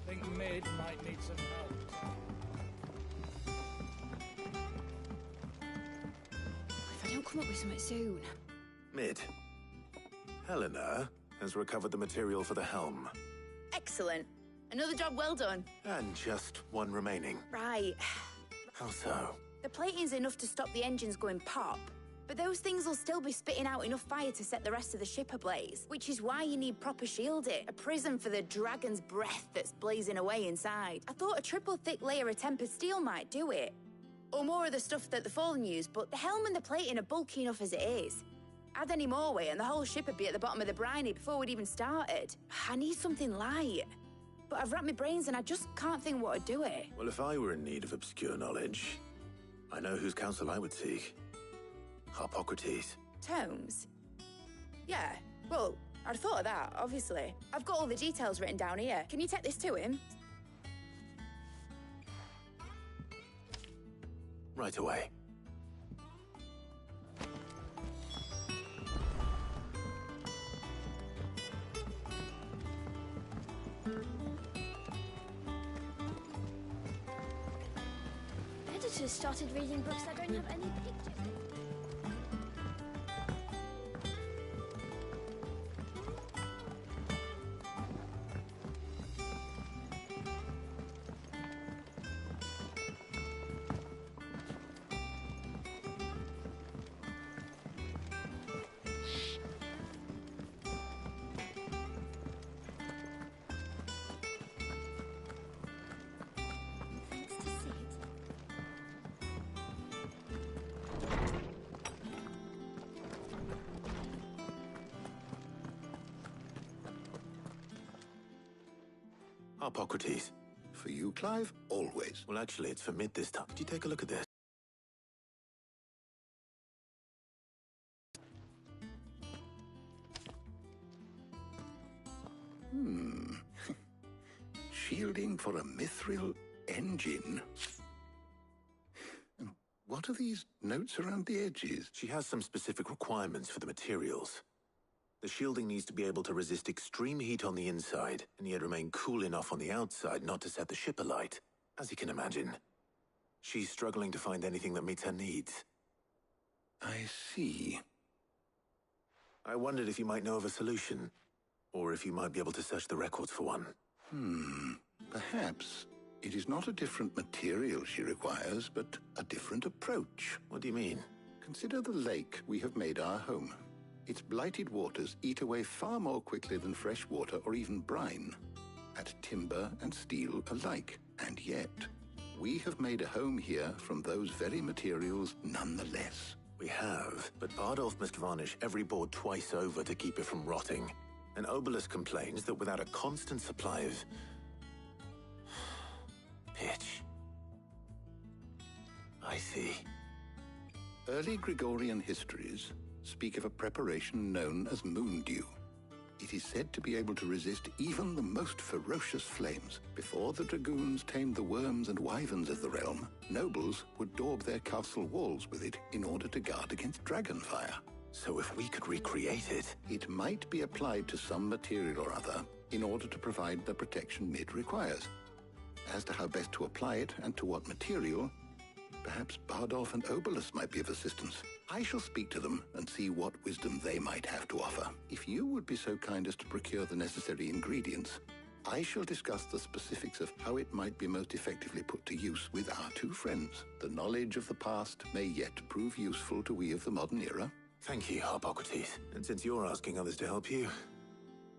Think Mid might need some help. If I don't come up with something soon. Mid. Helena has recovered the material for the helm. Excellent. Another job well done. And just one remaining. Right. How so? The plating's enough to stop the engines going pop, but those things will still be spitting out enough fire to set the rest of the ship ablaze, which is why you need proper shielding, a prism for the dragon's breath that's blazing away inside. I thought a triple thick layer of tempered steel might do it, or more of the stuff that the Fallen use, but the helm and the plating are bulky enough as it is. Add any more weight and the whole ship would be at the bottom of the briny before we'd even started. I need something light. But I've racked my brains and I just can't think what would do it. Well, if I were in need of obscure knowledge, I know whose counsel I would seek. Harpocrates. Tomes? Yeah, well, I'd thought of that, obviously. I've got all the details written down here. Can you take this to him? Right away. Editors started reading books that don't have any pictures in. Thanks to Sid. Harpocrates. For you, Clive, always. Well, actually, it's for Mid this time. Could you take a look at this? Shielding for a mithril engine. What are these notes around the edges? She has some specific requirements for the materials. The shielding needs to be able to resist extreme heat on the inside, and yet remain cool enough on the outside not to set the ship alight. As you can imagine, she's struggling to find anything that meets her needs. I see. I wondered if you might know of a solution, or if you might be able to search the records for one. Perhaps it is not a different material she requires, but a different approach. What do you mean? Consider the lake we have made our home. Its blighted waters eat away far more quickly than fresh water or even brine, at timber and steel alike. And yet, we have made a home here from those very materials nonetheless. We have, but Bardolph must varnish every board twice over to keep it from rotting. And Obelus complains that without a constant supply of pitch. I see. Early Gregorian histories speak of a preparation known as moondew. It is said to be able to resist even the most ferocious flames. Before the dragoons tamed the worms and wyverns of the realm, nobles would daub their castle walls with it in order to guard against dragonfire. So if we could recreate it... It might be applied to some material or other in order to provide the protection Mid requires. As to how best to apply it and to what material, perhaps Bardolph and Obelus might be of assistance. I shall speak to them and see what wisdom they might have to offer. If you would be so kind as to procure the necessary ingredients, I shall discuss the specifics of how it might be most effectively put to use with our two friends. The knowledge of the past may yet prove useful to we of the modern era. Thank you, Harpocrates. And since you're asking others to help you,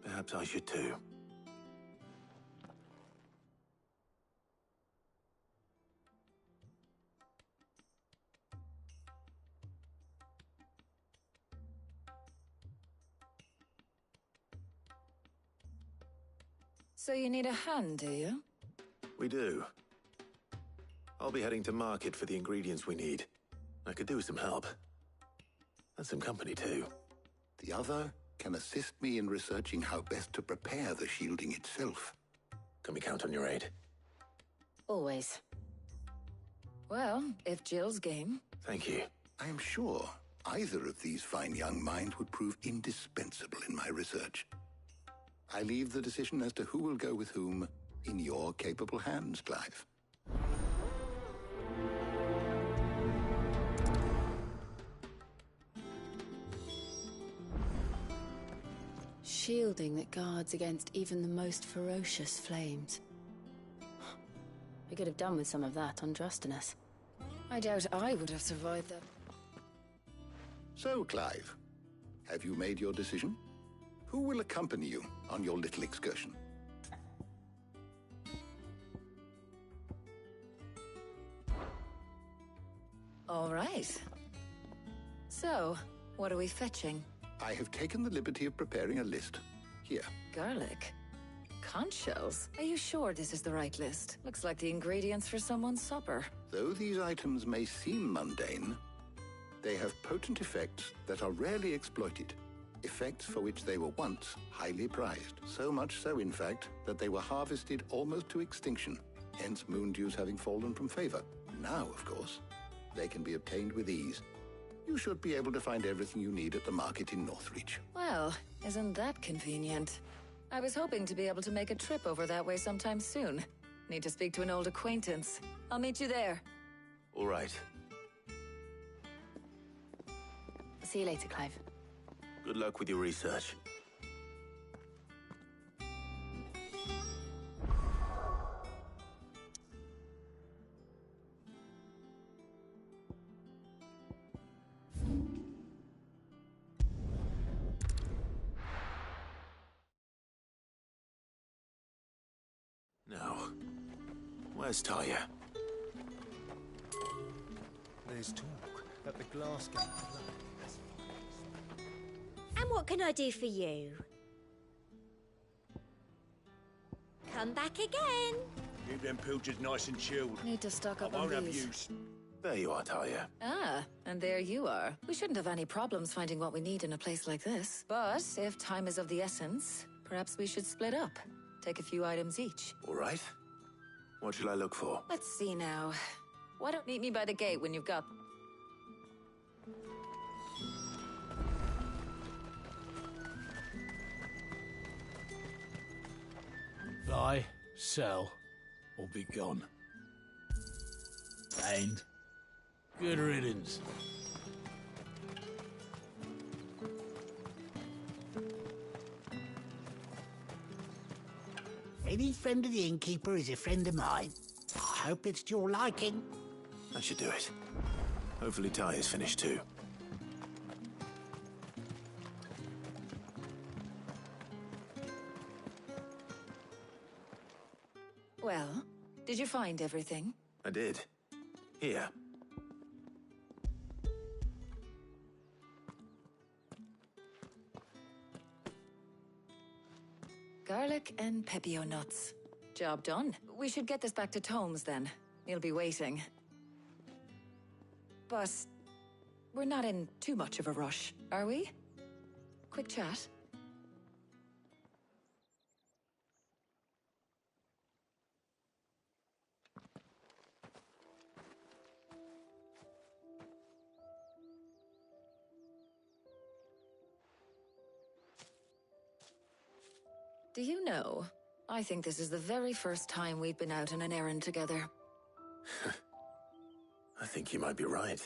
perhaps I should too. So you need a hand, do you? We do. I'll be heading to market for the ingredients we need. I could do with some help. And some company, too. The other can assist me in researching how best to prepare the shielding itself. Can we count on your aid? Always. Well, if Jill's game. Thank you. I am sure either of these fine young minds would prove indispensable in my research. I leave the decision as to who will go with whom in your capable hands, Clive. Shielding that guards against even the most ferocious flames. We could have done with some of that on Drustinus. I doubt I would have survived that. So, Clive, have you made your decision? Who will accompany you on your little excursion? All right. So, what are we fetching? I have taken the liberty of preparing a list. Here. Garlic. Conch shells. Are you sure this is the right list? Looks like the ingredients for someone's supper. Though these items may seem mundane, they have potent effects that are rarely exploited. Effects for which they were once highly prized. So much so, in fact, that they were harvested almost to extinction, hence moondews having fallen from favor. Now, of course, they can be obtained with ease. You should be able to find everything you need at the market in Northreach. Well, isn't that convenient? I was hoping to be able to make a trip over that way sometime soon. Need to speak to an old acquaintance. I'll meet you there. All right. See you later, Clive. Good luck with your research. Now, where's Talia? There's talk that the glass gate And what can I do for you? Come back again. Keep them pilchards nice and chilled. Need to stock I up on won't have these. use. There you are, Talia. Ah, and there you are. We shouldn't have any problems finding what we need in a place like this. But if time is of the essence, perhaps we should split up. Take a few items each. All right. What shall I look for? Let's see now. Why don't meet me by the gate when you've got... Buy, sell, or be gone. And good riddance. Any friend of the innkeeper is a friend of mine. I hope it's to your liking. That should do it. Hopefully Talia's finished too. Well, did you find everything? I did. Here. Garlic and pepio nuts. Job done. We should get this back to Tomes then. He'll be waiting. But we're not in too much of a rush, are we? Quick chat. Do you know, I think this is the very first time we've been out on an errand together. I think you might be right.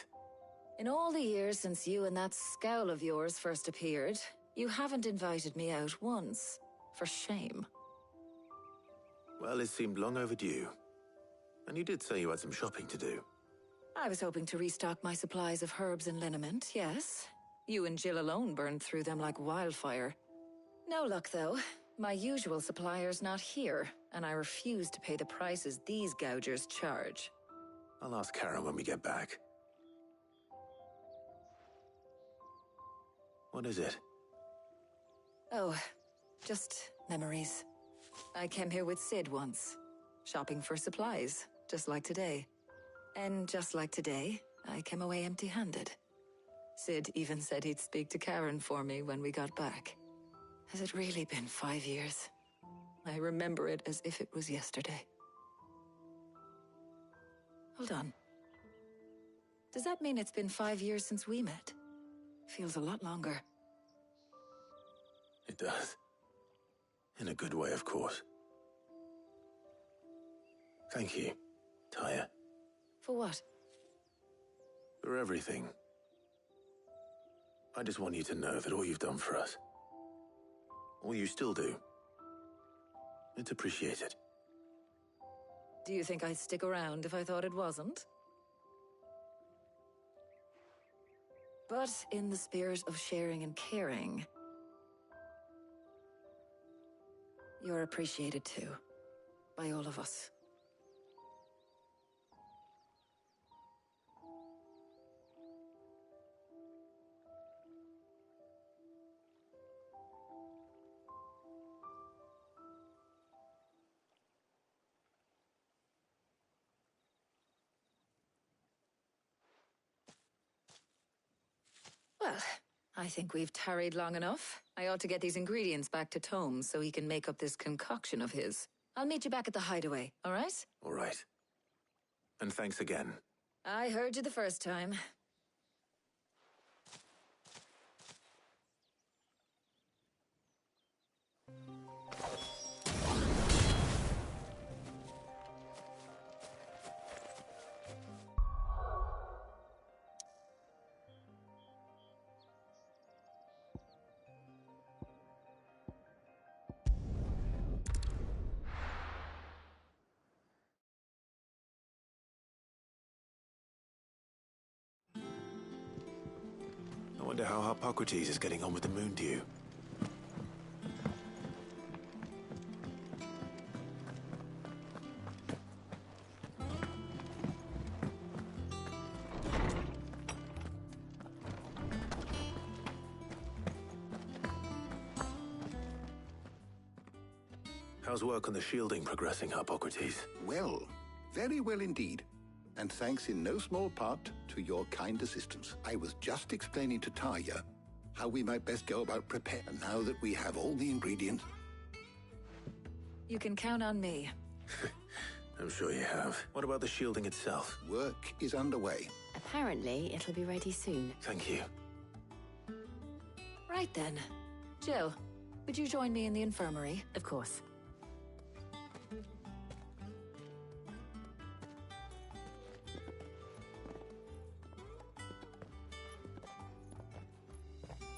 In all the years since you and that scowl of yours first appeared, you haven't invited me out once. For shame. Well, it seemed long overdue. And you did say you had some shopping to do. I was hoping to restock my supplies of herbs and liniment, yes. You and Jill alone burned through them like wildfire. No luck, though. My usual supplier's not here, and I refuse to pay the prices these gougers charge. I'll ask Karen when we get back. What is it? Oh, just memories. I came here with Sid once, shopping for supplies, just like today. And just like today, I came away empty-handed. Sid even said he'd speak to Karen for me when we got back. Has it really been 5 years? I remember it as if it was yesterday. Hold on. Does that mean it's been 5 years since we met? Feels a lot longer. It does. In a good way, of course. Thank you, Taya. For what? For everything. I just want you to know that all you've done for us, all you still do, it's appreciated. Do you think I'd stick around if I thought it wasn't? But in the spirit of sharing and caring, you're appreciated too, by all of us. Well, I think we've tarried long enough. I ought to get these ingredients back to Tome so he can make up this concoction of his. I'll meet you back at the hideaway, all right? All right. And thanks again. I heard you the first time. I wonder how Harpocrates is getting on with the Moon Dew. How's work on the shielding progressing, Hippocrates? Well, very well indeed. And thanks in no small part to your kind assistance. I was just explaining to Tarja how we might best go about preparing. And now that we have all the ingredients... You can count on me. I'm sure you have. What about the shielding itself? Work is underway. Apparently, it'll be ready soon. Thank you. Right then. Jill, would you join me in the infirmary? Of course.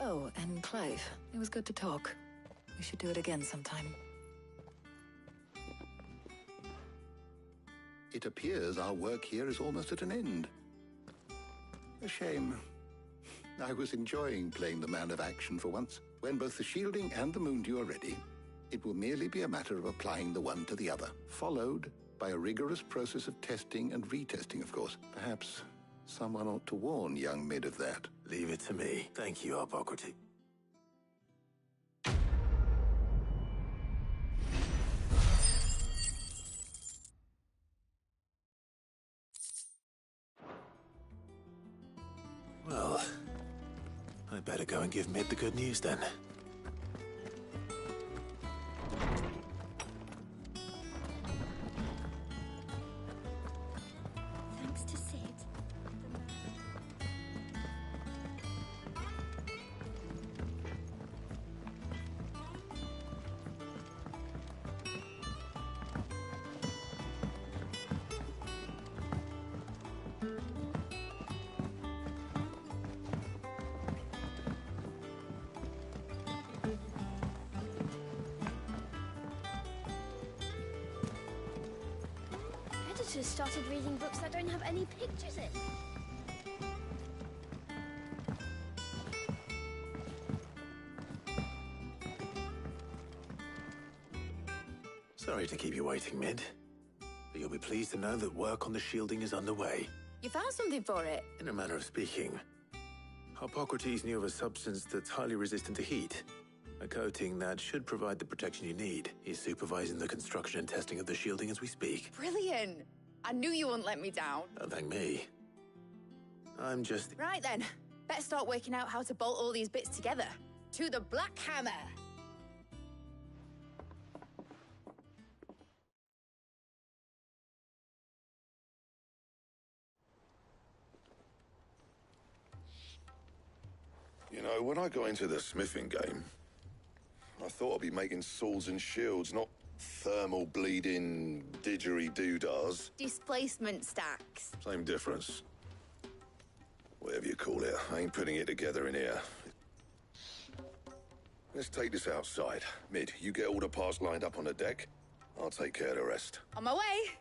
Oh, and Clive, it was good to talk. We should do it again sometime. It appears our work here is almost at an end. A shame. I was enjoying playing the man of action for once. When both the shielding and the Moondew are ready, it will merely be a matter of applying the one to the other, followed by a rigorous process of testing and retesting, of course. Perhaps someone ought to warn young Mid of that. Leave it to me. Thank you, Hippocrates. Well, I better go and give Mid the good news then. Thanks to Sid. Editors started reading books that don't have any pictures in. Sorry to keep you waiting, Mid. But you'll be pleased to know that work on the shielding is underway. You found something for it? In a manner of speaking. Hippocrates knew of a substance that's highly resistant to heat. A coating that should provide the protection you need. He's supervising the construction and testing of the shielding as we speak. Brilliant! I knew you wouldn't let me down. Don't thank me. I'm just... Right then, better start working out how to bolt all these bits together. To the Black Hammer! You know, when I got into the smithing game, I thought I'd be making swords and shields, not thermal bleeding didgeridoo-dahs. Displacement stacks. Same difference. Whatever you call it, I ain't putting it together in here. Let's take this outside. Mid, you get all the parts lined up on the deck. I'll take care of the rest. On my way!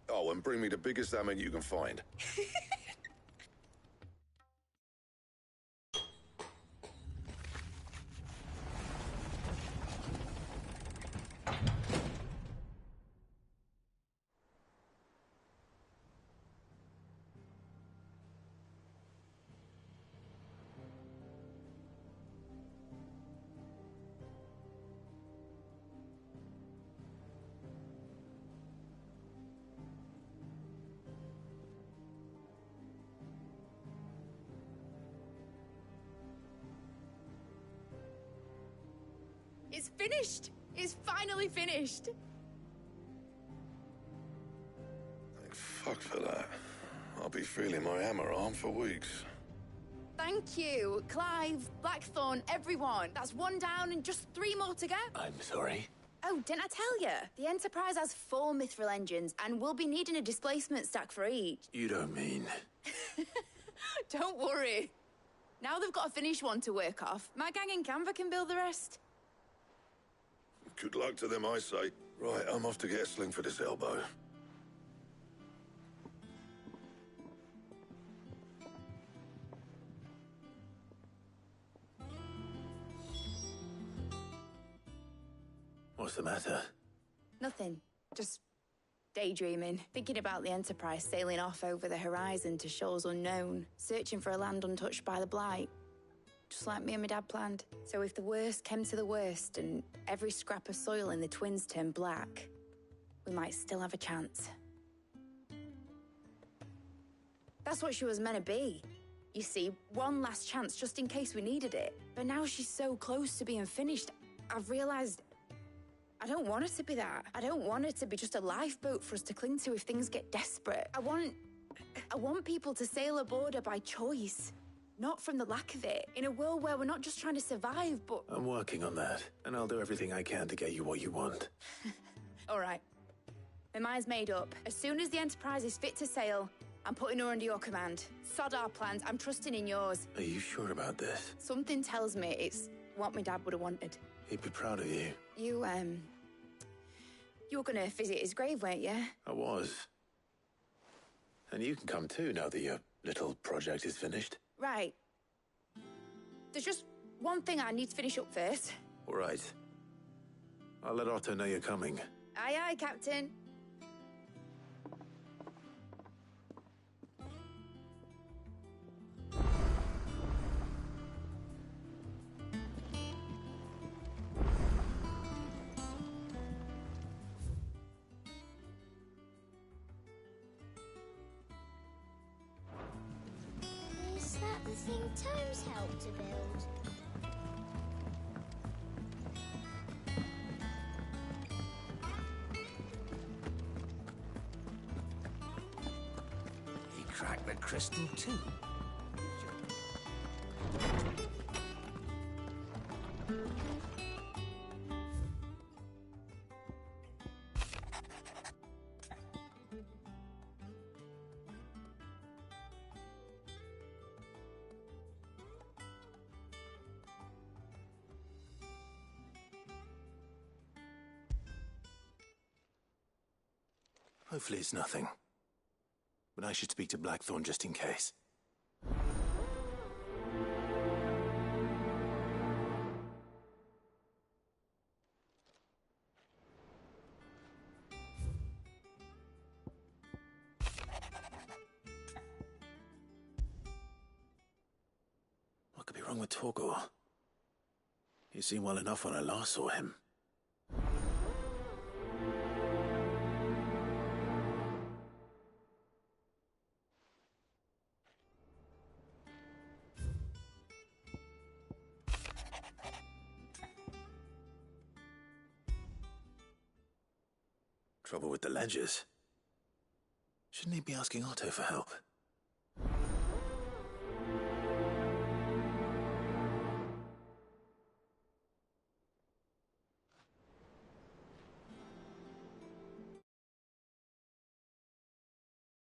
Oh, and bring me the biggest hammer you can find. It's finished! It's finally finished! Thank fuck for that. I'll be feeling my hammer arm for weeks. Thank you, Clive, Blackthorn, everyone. That's one down and just 3 more to go. I'm sorry. Oh, didn't I tell you? The Enterprise has 4 mithril engines, and we'll be needing a displacement stack for each. You don't mean... Don't worry. Now they've got a finished one to work off. My gang in Canva can build the rest. Good luck to them, I say. Right, I'm off to get a sling for this elbow. What's the matter? Nothing. Just daydreaming. Thinking about the Enterprise sailing off over the horizon to shores unknown, searching for a land untouched by the Blight. just like me and my dad planned. So if the worst came to the worst and every scrap of soil in the twins turned black, we might still have a chance. That's what she was meant to be. You see, one last chance just in case we needed it. But now she's so close to being finished, I've realized I don't want it to be that. I don't want it to be just a lifeboat for us to cling to if things get desperate. I want people to sail aboard her by choice, not from the lack of it. In a world where we're not just trying to survive, but... I'm working on that, and I'll do everything I can to get you what you want. All right. My mind's made up. As soon as the Enterprise is fit to sail, I'm putting her under your command. Sod our plans. I'm trusting in yours. Are you sure about this? Something tells me it's what my dad would have wanted. He'd be proud of you. You were gonna visit his grave, weren't you? I was. And you can come too, now that your little project is finished. Right. There's just one thing I need to finish up first. All right. I'll let Otto know you're coming. Aye, aye, Captain. Is that the thing Tomes helped to build? He cracked the crystal too. Hopefully it's nothing. But I should speak to Blackthorn just in case. What could be wrong with Torgor? He seemed well enough when I last saw him. Trouble with the ledgers. Shouldn't he be asking Otto for help?